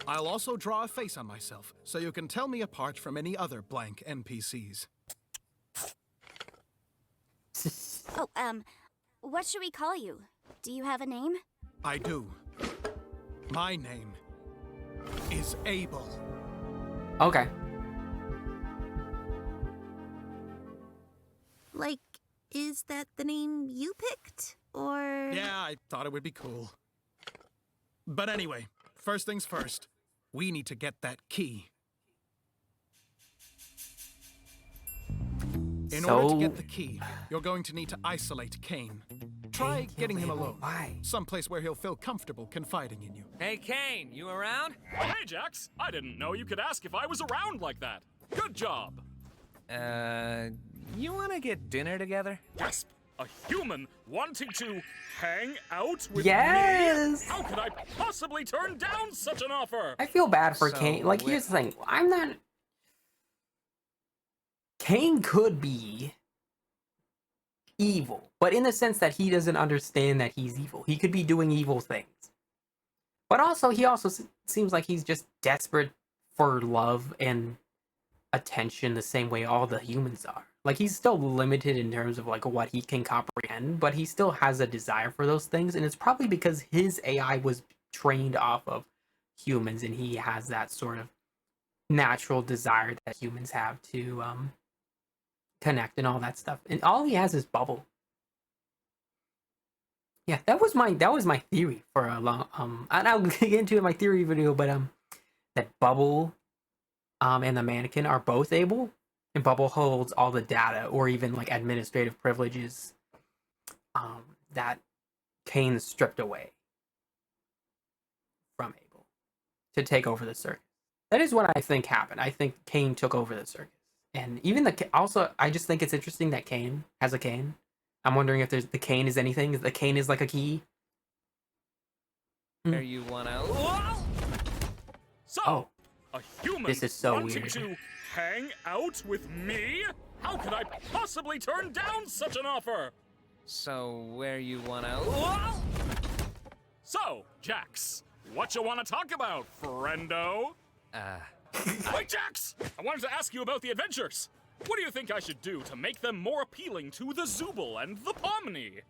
I'll also draw a face on myself, so you can tell me apart from any other blank NPCs. Oh, what should we call you? Do you have a name? I do. My name is Abel. Okay. Like, is that the name you picked? Or... Yeah, I thought it would be cool. But anyway, first things first. We need to get that key. In order to get the key, you're going to need to isolate Kane. Try getting him alone. Why? Someplace where he'll feel comfortable confiding in you. Hey, Kane, you around? Oh, hey, Jax. I didn't know you could ask if I was around like that. Good job. You wanna get dinner together? Gasp! A human wanting to hang out with Yes! me? How could I possibly turn down such an offer? I feel bad for So Kane. Like, here's the thing. I'm not... Kane could be evil, but in the sense that he doesn't understand that he's evil. He could be doing evil things. But also, he also seems like he's just desperate for love and attention the same way all the humans are. Like, he's still limited in terms of, like, what he can comprehend, but he still has a desire for those things, and it's probably because his AI was trained off of humans, and he has that sort of natural desire that humans have to connect and all that stuff. And all he has is Bubble. Yeah, that was my theory for a long and I'll get into it in my theory video, but that Bubble and the mannequin are both able, and Bubble holds all the data or even like administrative privileges that Kane stripped away from Abel to take over the circus. That is what I think happened. I think Kane took over the circus. And even also, I just think it's interesting that Kane has a cane. I'm wondering if the cane is anything. The cane is like a key. There you wanna... So, a human this is so wanting weird. to hang out with me? How could I possibly turn down such an offer? So, where you wanna... So, Jax, what you want to talk about, friendo? Wait, Jax! I wanted to ask you about the adventures. What do you think I should do to make them more appealing to the Zooble and the Pomni?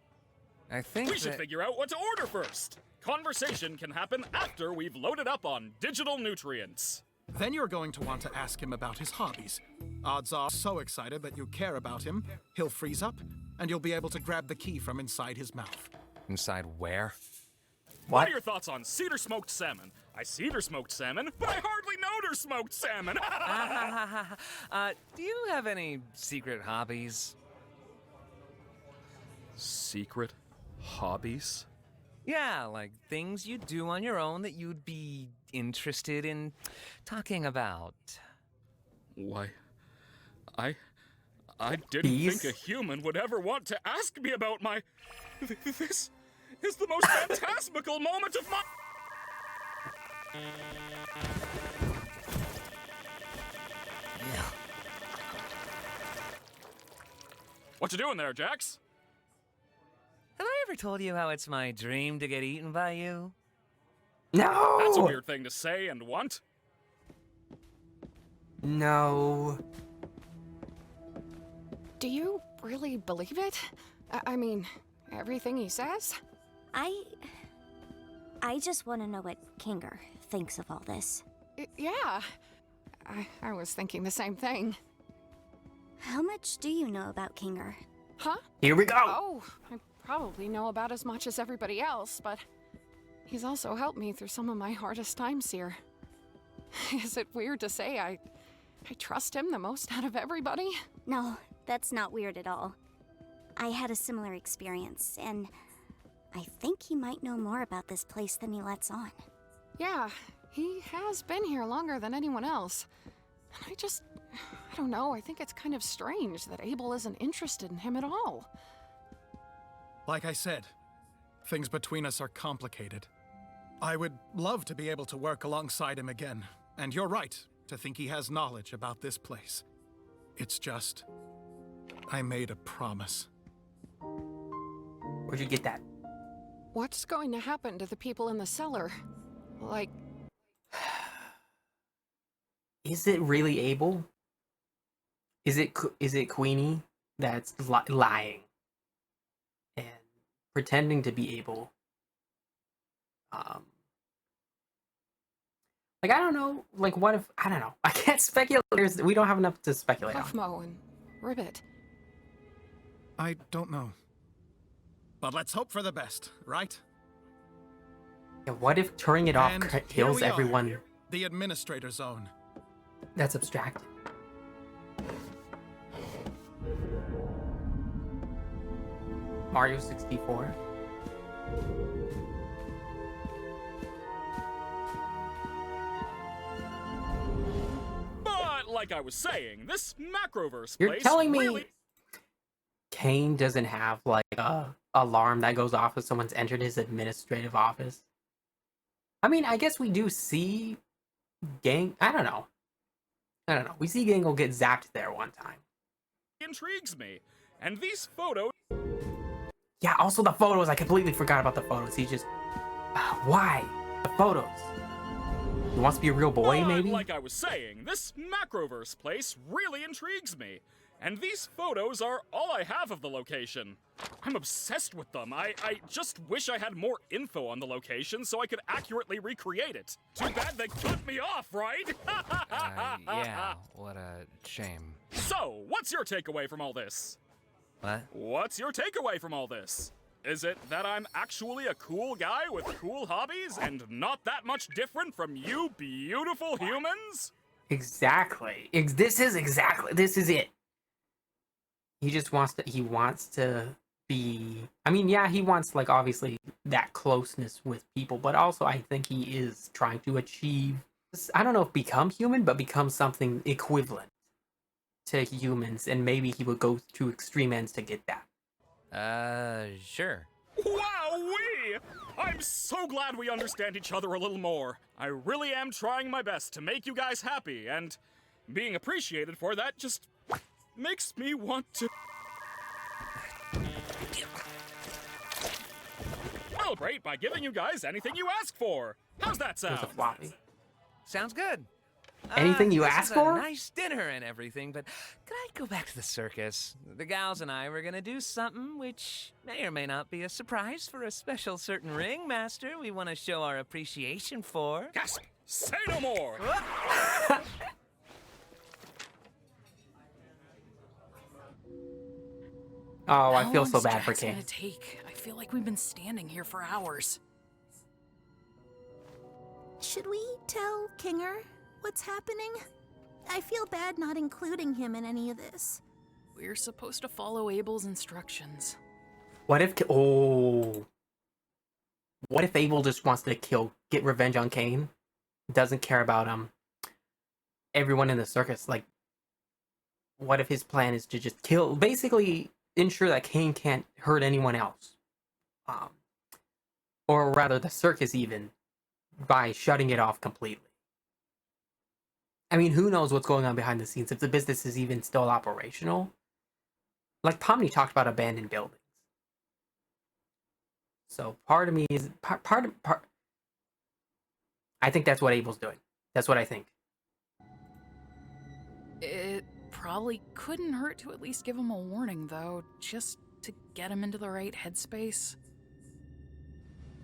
I think We should figure out what to order first. Conversation can happen after we've loaded up on digital nutrients. Then you're going to want to ask him about his hobbies. Odds are so excited that you care about him, he'll freeze up, and you'll be able to grab the key from inside his mouth. Inside where? What are your thoughts on cedar smoked salmon? I cedar smoked salmon, but I hardly know her smoked salmon. Do you have any secret hobbies? Secret hobbies? Yeah, like things you do on your own that you'd be interested in talking about. Why, I didn't think a human would ever want to ask me about my... This is the most fantastical moment of my... What you doing there, Jax? Have I ever told you how it's my dream to get eaten by you? No! That's a weird thing to say and want. No. Do you really believe it? I mean, everything he says? I just want to know what Kinger thinks of all this. Yeah. I was thinking the same thing. How much do you know about Kinger? Huh? Here we go! Oh, I probably know about as much as everybody else, but he's also helped me through some of my hardest times here. Is it weird to say I trust him the most out of everybody? No, that's not weird at all. I had a similar experience, and I think he might know more about this place than he lets on. Yeah, he has been here longer than anyone else. And I don't know, I think it's kind of strange that Abel isn't interested in him at all. Like I said, things between us are complicated. I would love to be able to work alongside him again, and you're right to think he has knowledge about this place. It's just, I made a promise. Where'd you get that? What's going to happen to the people in the cellar? Like... Is it really Abel? Is it Queenie that's lying and pretending to be Abel? Like, I don't know. Like, what if... I don't know. I can't speculate. We don't have enough to speculate on. Puffmo and Ribbit. I don't know. But let's hope for the best, right? Yeah, what if turning it off And kills here we are, everyone the administrator zone. that's abstracted? Mario 64. But like I was saying, this Macroverse You're place telling me really... Kane doesn't have like a alarm that goes off if someone's entered his administrative office? I mean, I guess we do see I don't know. We see Gangle get zapped there one time. intrigues me. And these photos... Yeah, also the photos. I completely forgot about the photos. He just... why? The photos. He wants to be a real boy, maybe? Like I was saying, this Macroverse place really intrigues me. And these photos are all I have of the location. I'm obsessed with them. I just wish I had more info on the location so I could accurately recreate it. Too bad they cut me off, right? Yeah, what a shame. So, what's your takeaway from all this? What? What's your takeaway from all this? Is it that I'm actually a cool guy with cool hobbies and not that much different from you beautiful humans? Exactly. This is it. He just wants to be, I mean, yeah, he wants, like, obviously that closeness with people, but also I think he is trying to achieve, I don't know if become human, but become something equivalent to humans, and maybe he would go to extreme ends to get that. Sure. Wowee! I'm so glad we understand each other a little more. I really am trying my best to make you guys happy, and being appreciated for that just makes me want to celebrate by giving you guys anything you ask for. How's that sound? There's a floppy. Sounds good. Anything you this ask is for? A nice dinner and everything, but could I go back to the circus? The gals and I were gonna do something which may or may not be a surprise for a special certain ringmaster we want to show our appreciation for. Gasp! Say no more! Oh, I How feel so long's bad for Jack's Kane. gonna take? I feel like we've been standing here for hours. Should we tell Kinger what's happening? I feel bad not including him in any of this. We're supposed to follow Abel's instructions. What if Abel just wants to get revenge on Kane? Doesn't care about everyone in the circus. Like, what if his plan is to just basically ensure that Kane can't hurt anyone else, or rather the circus, even by shutting it off completely? I mean, who knows what's going on behind the scenes, if the business is even still operational? Like Pomni talked about abandoned buildings. So part of me is part. I think that's what Abel's doing. That's what I think. It probably couldn't hurt to at least give him a warning, though, just to get him into the right headspace.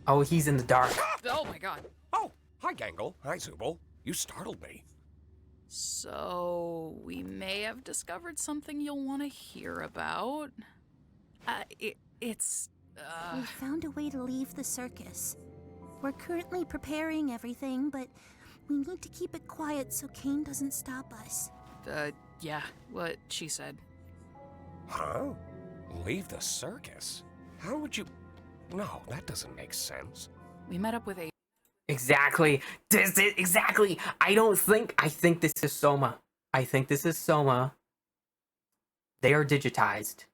Oh, he's in the dark. Oh my god. Oh, hi, Gangle. Hi, Zooble. You startled me. So, we may have discovered something you'll want to hear about. It's We found a way to leave the circus. We're currently preparing everything, but we need to keep it quiet so Kane doesn't stop us. Yeah, what she said. Huh? Leave the circus? How would you... No, that doesn't make sense. We met up with a... Exactly. Exactly. I think this is Soma. They are digitized.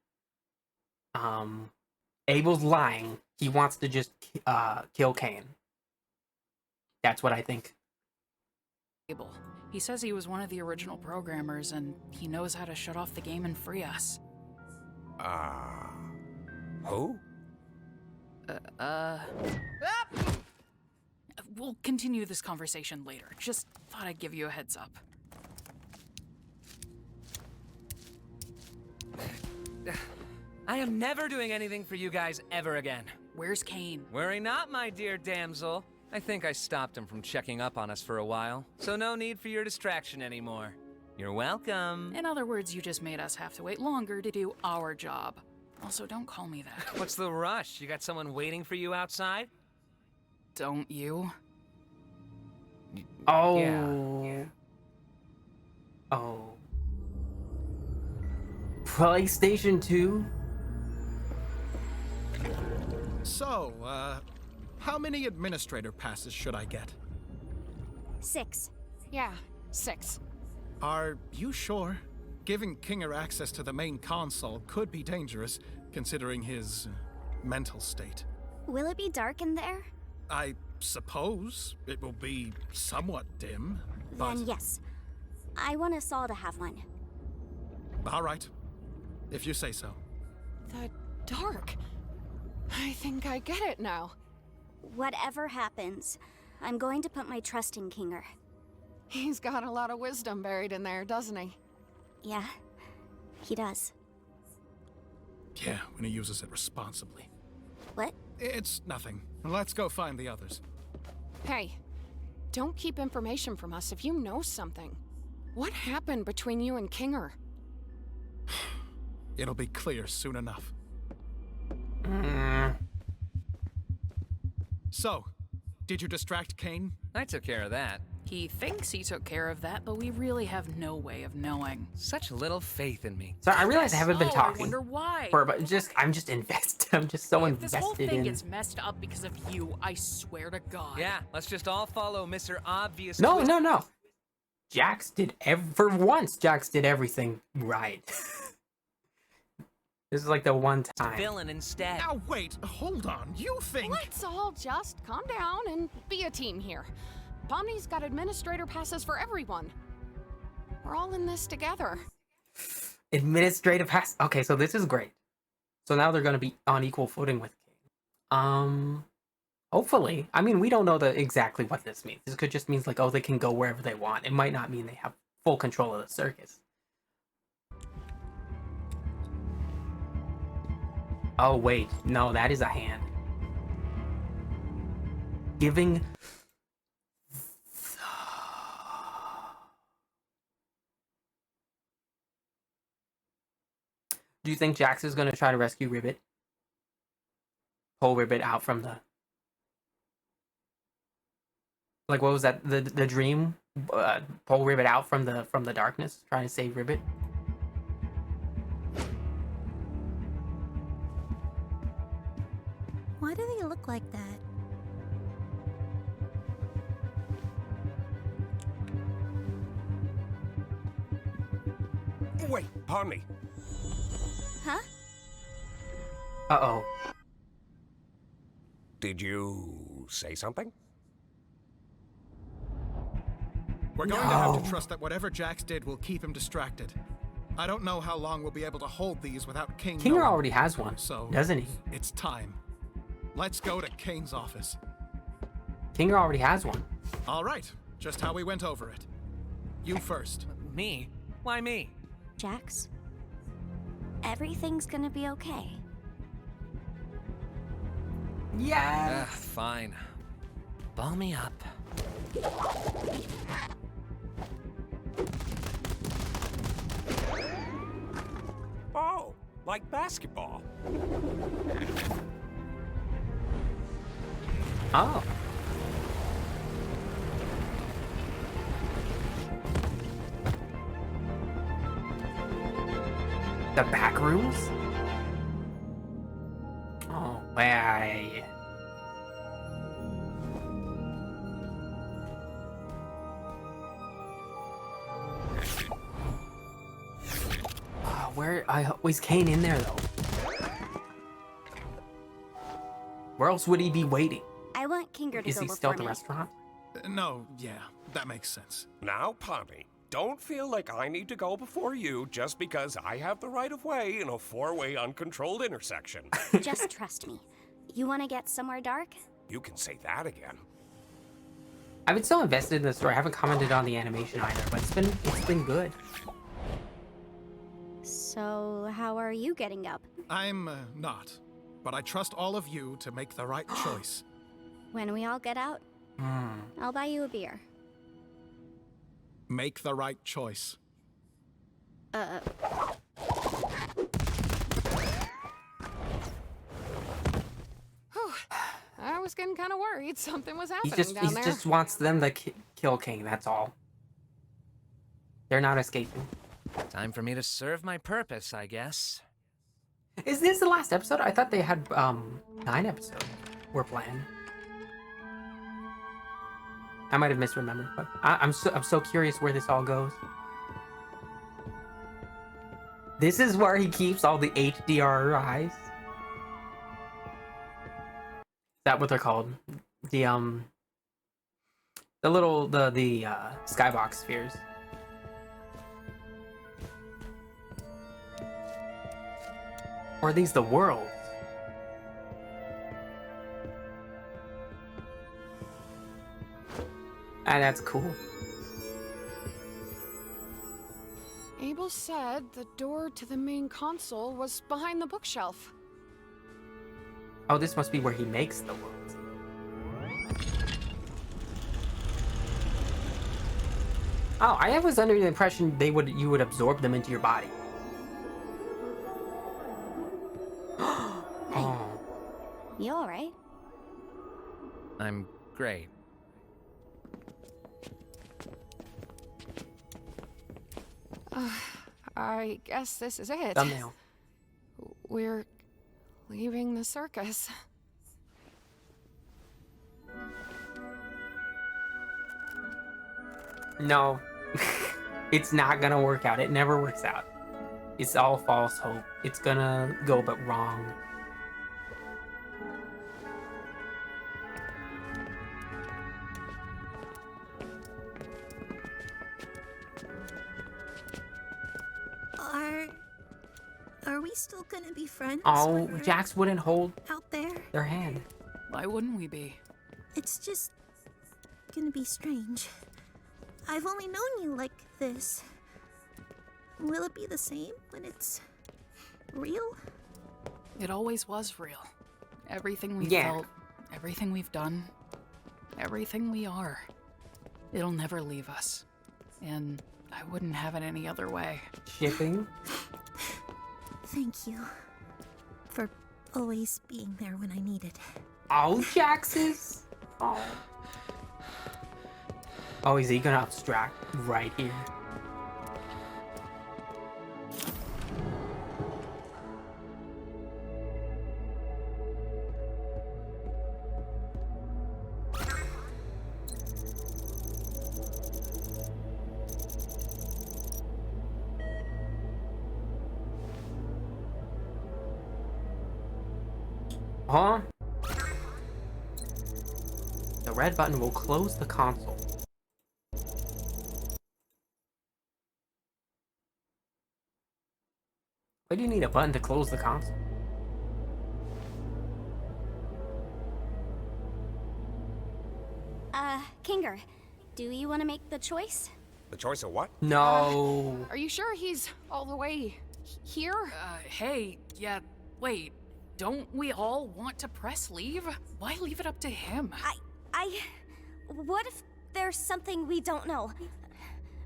Abel's lying. He wants to just kill Kane. That's what I think. Abel. He says he was one of the original programmers, and he knows how to shut off the game and free us. Who? We'll continue this conversation later. Just thought I'd give you a heads up. I am never doing anything for you guys ever again. Where's Kane? Worry not, my dear damsel. I think I stopped him from checking up on us for a while, so no need for your distraction anymore. You're welcome. In other words, you just made us have to wait longer to do our job. Also, don't call me that. What's the rush? You got someone waiting for you outside? Don't you? Oh. Yeah. Oh. PlayStation 2? So, how many administrator passes should I get? 6. Yeah, 6. Are you sure? Giving Kinger access to the main console could be dangerous, considering his mental state. Will it be dark in there? I suppose it will be somewhat dim, but... Then yes. I want us all to have one. All right. If you say so. The dark. I think I get it now. Whatever happens, I'm going to put my trust in Kinger. He's got a lot of wisdom buried in there, doesn't he? Yeah, he does. Yeah, when he uses it responsibly. What? It's nothing. Let's go find the others. Hey, don't keep information from us if you know something. What happened between you and Kinger? It'll be clear soon enough. So, did you distract Kane? I took care of that. He thinks he took care of that, but we really have no way of knowing. Such little faith in me. So I realize I haven't been talking. I wonder why. But I'm just invested. I'm just so If this whole invested thing in. gets messed up because of you, I swear to God. Yeah, let's just all follow Mr. Obvious. No. Jax did for once. Jax did everything right. This is like the one time. Villain instead. Now wait, hold on. You think... Let's all just calm down and be a team here. Pomni's got administrator passes for everyone. We're all in this together. Administrative pass. Okay, so this is great. So now they're going to be on equal footing with King. Hopefully. I mean, we don't know exactly what this means. This could just mean like, oh, they can go wherever they want. It might not mean they have full control of the circus. Oh, wait. No, that is a hand. Giving... Do you think Jax is going to try to rescue Ribbit? Pull Ribbit out from the... Like, what was that? The dream? Pull Ribbit out from the darkness? Trying to save Ribbit? Why do they look like that? Wait, Pomni. Huh? Uh-oh. Did you say something? We're going to have to trust that whatever Jax did will keep him distracted. I don't know how long we'll be able to hold these without King Kinger knowing. already has one, So doesn't he? It's time. Let's go to Kane's office. Kinger already has one. All right, just how we went over it. You first. Me? Why me? Jax, everything's gonna be okay. Yeah. Fine. Ball me up. Oh, like basketball. Oh. The back rooms? Oh, why? Where? Is Kane in there though? Where else would he be waiting? I want Kinger to Is go he before still at the me. restaurant? No, yeah, that makes sense. Now, Pomni, don't feel like I need to go before you just because I have the right of way in a four-way uncontrolled intersection. Just trust me. You want to get somewhere dark? You can say that again. I've been so invested in the story. I haven't commented on the animation either, but it's been good. So, how are you getting up? I'm not, but I trust all of you to make the right choice. When we all get out, I'll buy you a beer. Make the right choice. Whew. I was getting kind of worried something was He happening down there. just wants them to kill King. That's all. They're not escaping. Time for me to serve my purpose, I guess. Is this the last episode? I thought they had 9 episodes were planned. I might have misremembered, but I'm so curious where this all goes. This is where he keeps all the HDRIs. Is that what they're called? The little skybox spheres. Or are these the worlds? Ah, that's cool. Abel said the door to the main console was behind the bookshelf. Oh, this must be where he makes the worlds. Oh, I was under the impression you would absorb them into your body. Oh. You alright? I'm great. I guess this is it. Thumbnail. We're leaving the circus. No. It's not gonna work out. It never works out. It's all false hope. It's gonna go but wrong. Are we still gonna be friends? Oh, when we're Jax wouldn't hold out there? their hand. Why wouldn't we be? It's just gonna be strange. I've only known you like this. Will it be the same when it's real? It always was real. Everything we Yeah. felt, everything we've done, everything we are. It'll never leave us. And I wouldn't have it any other way. Shipping? Thank you for always being there when I needed. Oh, Jax's. Oh. Oh, is he gonna abstract right here? Huh? The red button will close the console. Why do you need a button to close the console? Kinger, do you want to make the choice? The choice of what? No. Are you sure he's all the way here? Hey, yeah, wait. Don't we all want to press leave? Why leave it up to him? What if there's something we don't know?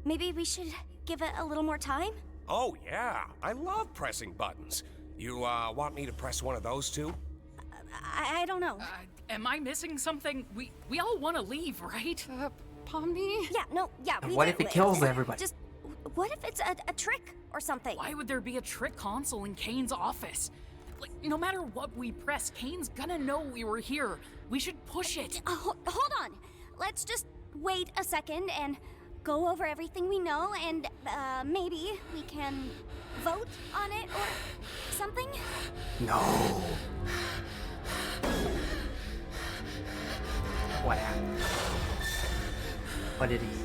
Maybe we should give it a little more time? Oh, yeah. I love pressing buttons. You, want me to press one of those too? I don't know. Am I missing something? We all want to leave, right? Pomni? Yeah, And what if it kills everybody? Just, what if it's a trick or something? Why would there be a trick console in Kane's office? Like, no matter what we press, Kane's gonna know we were here. We should push it. Hold on. Let's just wait a second and go over everything we know, and maybe we can vote on it or something? No. What happened? What did he see?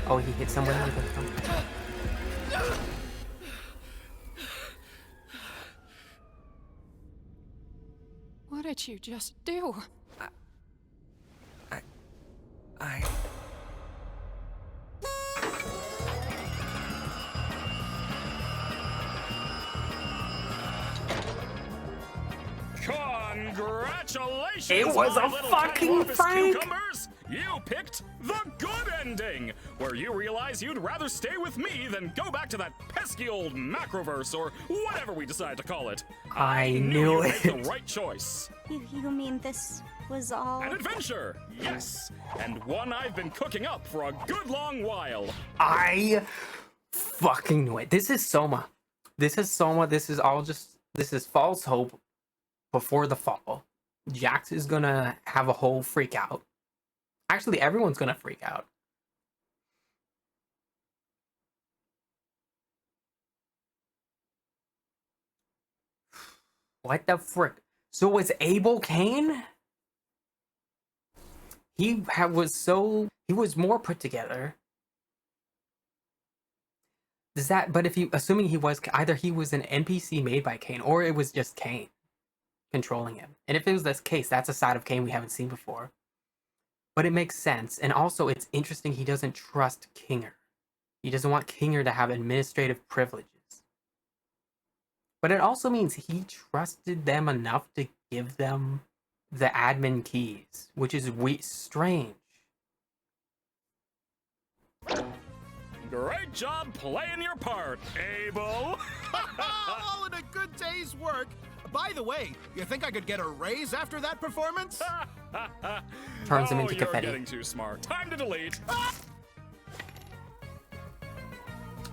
Oh, he hit someone with a thumb. What did you just do? I... Congratulations, It was my a little fucking tiny office prank. cucumbers! You picked the good ending, where you realize you'd rather stay with me than go back to that pesky old macroverse or whatever we decide to call it. I knew you'd it. make the right choice. You mean this was all... An adventure, yes, and one I've been cooking up for a good long while. I fucking knew it. This is Soma. This is Soma. This is all just, this is false hope before the fall. Jax is gonna have a whole freak out. Actually, everyone's gonna freak out. What the frick? So was Abel Cain? He was more put together. Does that, but if you, assuming he was, either he was an NPC made by Cain, or it was just Cain controlling him. And if it was this case, that's a side of Cain we haven't seen before. But it makes sense. And also, it's interesting he doesn't trust Kinger. He doesn't want Kinger to have administrative privileges. But it also means he trusted them enough to give them the admin keys, which is strange. Great job playing your part, Abel. All in a good day's work. By the way, you think I could get a raise after that performance? Turns him into you're confetti. Getting too smart. Time to delete.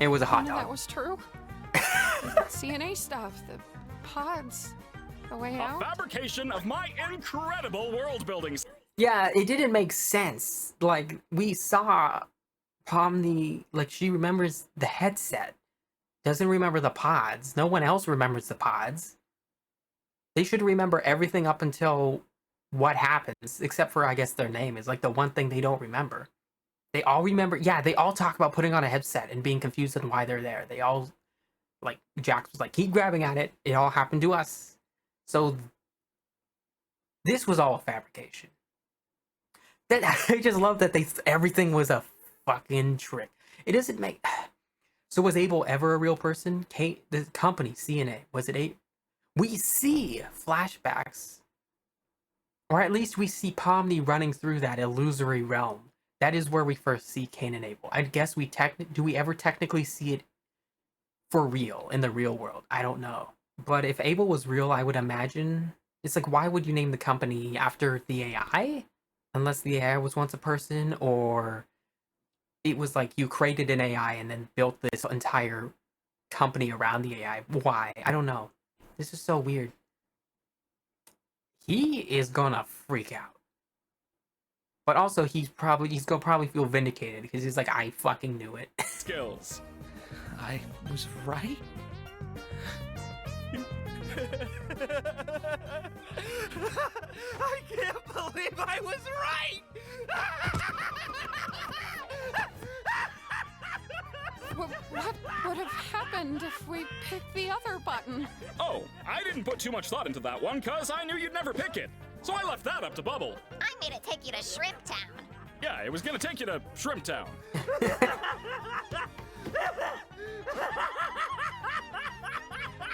It was a hot None of dog. that was true. CNA stuff, the pods, the way A out. fabrication of my incredible world building. Yeah, it didn't make sense. Like, we saw Pomni, like, she remembers the headset, doesn't remember the pods. No one else remembers the pods. They should remember everything up until what happens, except for, I guess, their name is like the one thing they don't remember. They all remember, yeah, they all talk about putting on a headset and being confused on why they're there. They all, like, Jax was like, keep grabbing at it. It all happened to us. So this was all a fabrication. That I just love that everything was a fucking trick. It doesn't make. So was Abel ever a real person? The company CNA, was it a? We see flashbacks, or at least we see Pomni running through that illusory realm. That is where we first see Cain and Abel. I guess do we ever technically see it for real in the real world? I don't know. But if Abel was real, I would imagine it's like, why would you name the company after the AI? Unless the AI was once a person, or it was like you created an AI and then built this entire company around the AI. Why? I don't know. This is so weird. He is gonna freak out. But also, he's gonna probably feel vindicated because he's like, I fucking knew it. Skills. I was right? I can't believe I was right! What would have happened if we picked the other button? Oh, I didn't put too much thought into that one, cause I knew you'd never pick it. So I left that up to Bubble. I made it take you to Shrimp Town. Yeah, it was gonna take you to Shrimp Town.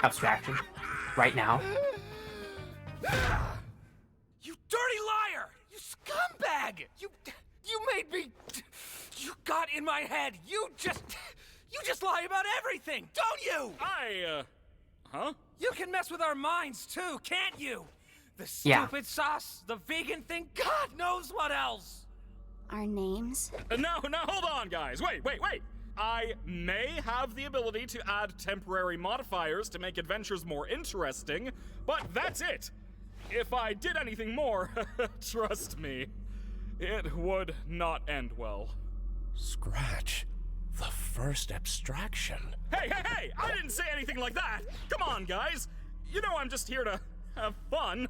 Abstraction. Right now. You dirty liar! You scumbag! You made me... You got in my head! You just lie about everything, don't you? Huh? You can mess with our minds too, can't you? The Yeah. stupid sauce, the vegan thing, God knows what else! Our names? Now, hold on, guys. Wait. I may have the ability to add temporary modifiers to make adventures more interesting, but that's it. If I did anything more, trust me, it would not end well. Scratch. The first abstraction. Hey! I didn't say anything like that! Come on, guys! You know I'm just here to have fun.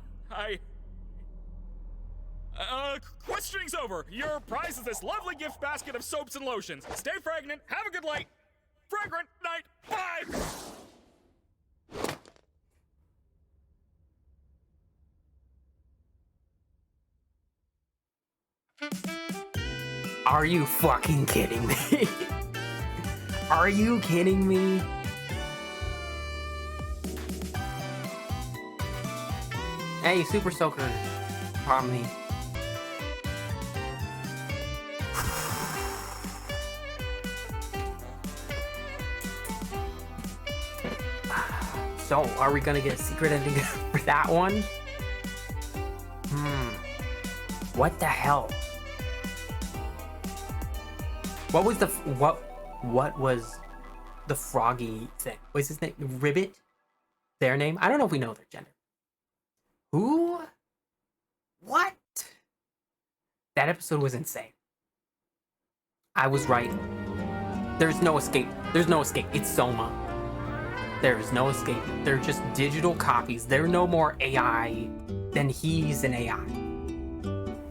Questioning's over. Your prize is this lovely gift basket of soaps and lotions. Stay fragrant, have a good night. Fragrant night, bye! Are you fucking kidding me? Are you kidding me? Hey, Super Soaker, Pomni. So, are we gonna get a secret ending for that one? What the hell? What was the what was the froggy thing? Was his name Ribbit? Their name? I don't know if we know their gender. Who? What? That episode was insane. I was right. There's no escape. There's no escape. It's Soma. There's no escape. They're just digital copies. They're no more AI than he's an AI.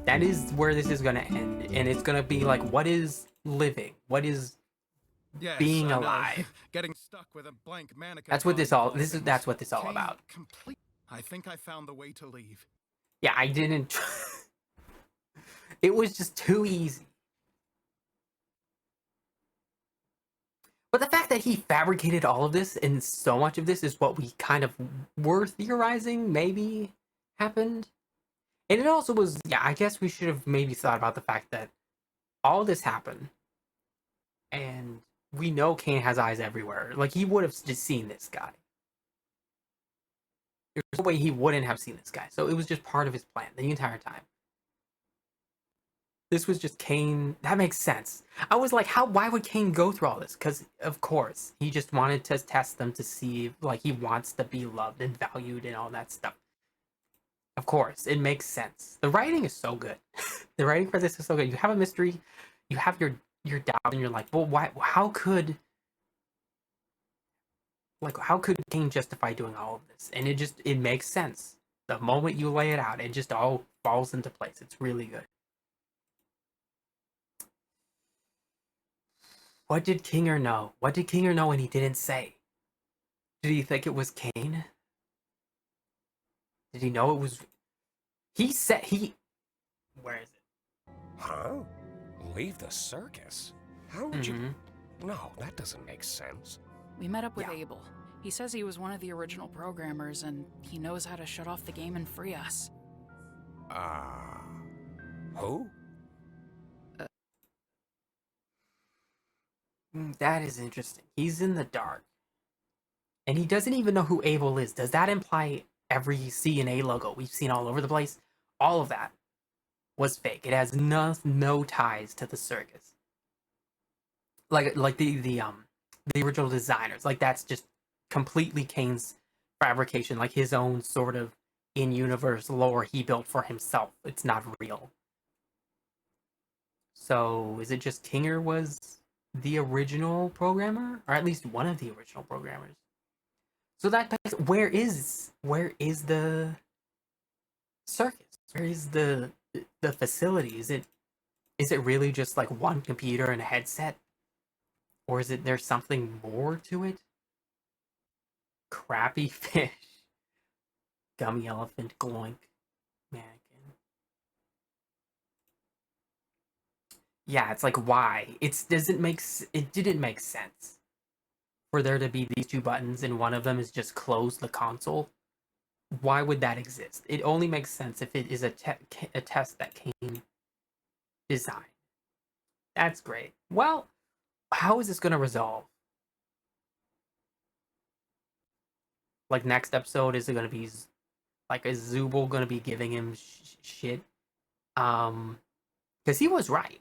That is where this is gonna end. And it's gonna be like, what is living? What is being alive? Getting stuck with a blank mannequin. That's what this all that's what this all about. I think I found the way to leave. Yeah, I didn't. It was just too easy. But the fact that he fabricated all of this and so much of this is what we kind of were theorizing maybe happened. And it also was, yeah, I guess we should have maybe thought about the fact that all this happened. And we know Kane has eyes everywhere. Like, he would have just seen this guy. There's no way he wouldn't have seen this guy. So it was just part of his plan the entire time. This was just Kane. That makes sense. I was like, why would Kane go through all this? Because, of course, he just wanted to test them to see, like, he wants to be loved and valued and all that stuff. Of course, it makes sense. The writing is so good. The writing for this is so good. You have a mystery, you have your doubt, and you're like, well, why? How could Kane justify doing all of this? And it makes sense. The moment you lay it out, it just all falls into place. It's really good. What did Kinger know? What did Kinger know and he didn't say? Did he think it was Kane? Did he know it was... He said he... Where is it? Huh? Leave the circus? How would you... No, that doesn't make sense. We met up with Abel. He says he was one of the original programmers and he knows how to shut off the game and free us. Who? That is interesting. He's in the dark. And he doesn't even know who Abel is. Does that imply every CNA logo we've seen all over the place? All of that was fake. It has no ties to the circus. Like the original designers. Like, that's just completely Kane's fabrication. Like, his own sort of in-universe lore he built for himself. It's not real. So, is it just Kinger was the original programmer, or at least one of the original programmers? So where is the circus? Where is the facility? Is it really just like one computer and a headset, or is it there's something more to it? Crappy fish, gummy elephant, gloink, mannequin. Yeah, it's like, why? It didn't make sense for there to be these two buttons and one of them is just close the console. Why would that exist? It only makes sense if it is a test that Kane designed. That's great. Well, how is this going to resolve? Like, next episode, is it going to be like, is Zubul going to be giving him shit? Because he was right.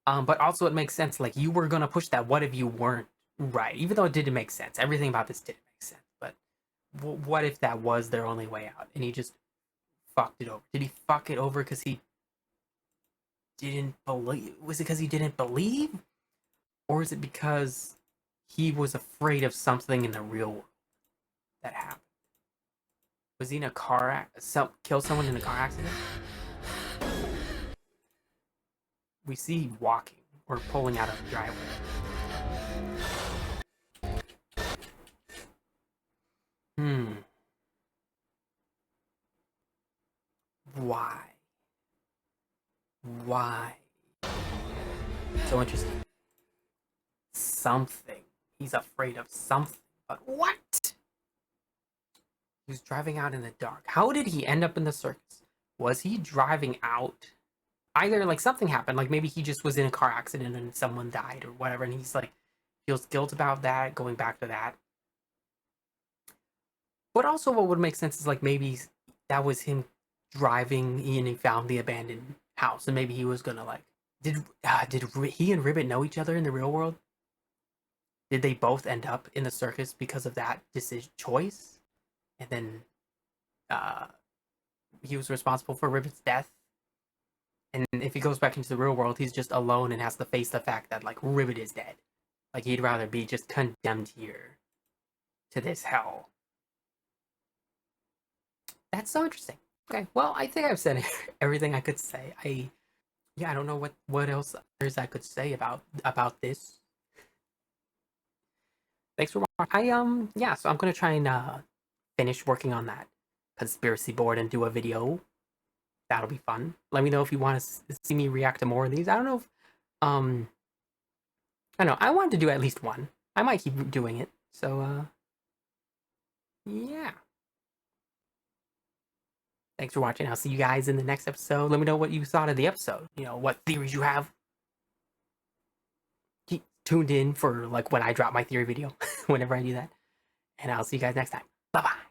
But also it makes sense, like, you were gonna push that, what if you weren't right? Even though it didn't make sense. Everything about this didn't make sense. But what if that was their only way out? And he just fucked it over. Did he fuck it over because he didn't believe? Was it because he didn't believe? Or is it because he was afraid of something in the real world that happened? Was he in a car killed someone in a car accident? We see walking or pulling out of the driveway. Why? So interesting. Something. He's afraid of something. But what? He was driving out in the dark. How did he end up in the circus? Was he driving out? Either, like, something happened, like maybe he just was in a car accident and someone died or whatever, and he's like feels guilt about that, going back to that. But also, what would make sense is like maybe that was him driving and he found the abandoned house, and maybe he was gonna like did he and Ribbit know each other in the real world? Did they both end up in the circus because of that decision choice? And then he was responsible for Ribbit's death. And if he goes back into the real world, he's just alone and has to face the fact that like Ribbit is dead. Like he'd rather be just condemned here to this hell. That's so interesting. Okay, well, I think I've said everything I could say. I don't know what else there's I could say about this. Thanks for watching. Yeah, so I'm gonna try and finish working on that conspiracy board and do a video. That'll be fun. Let me know if you want to see me react to more of these. I don't know if I don't know. I wanted to do at least one. I might keep doing it. So yeah. Thanks for watching. I'll see you guys in the next episode. Let me know what you thought of the episode. You know, what theories you have. Keep tuned in for like when I drop my theory video, whenever I do that. And I'll see you guys next time. Bye-bye.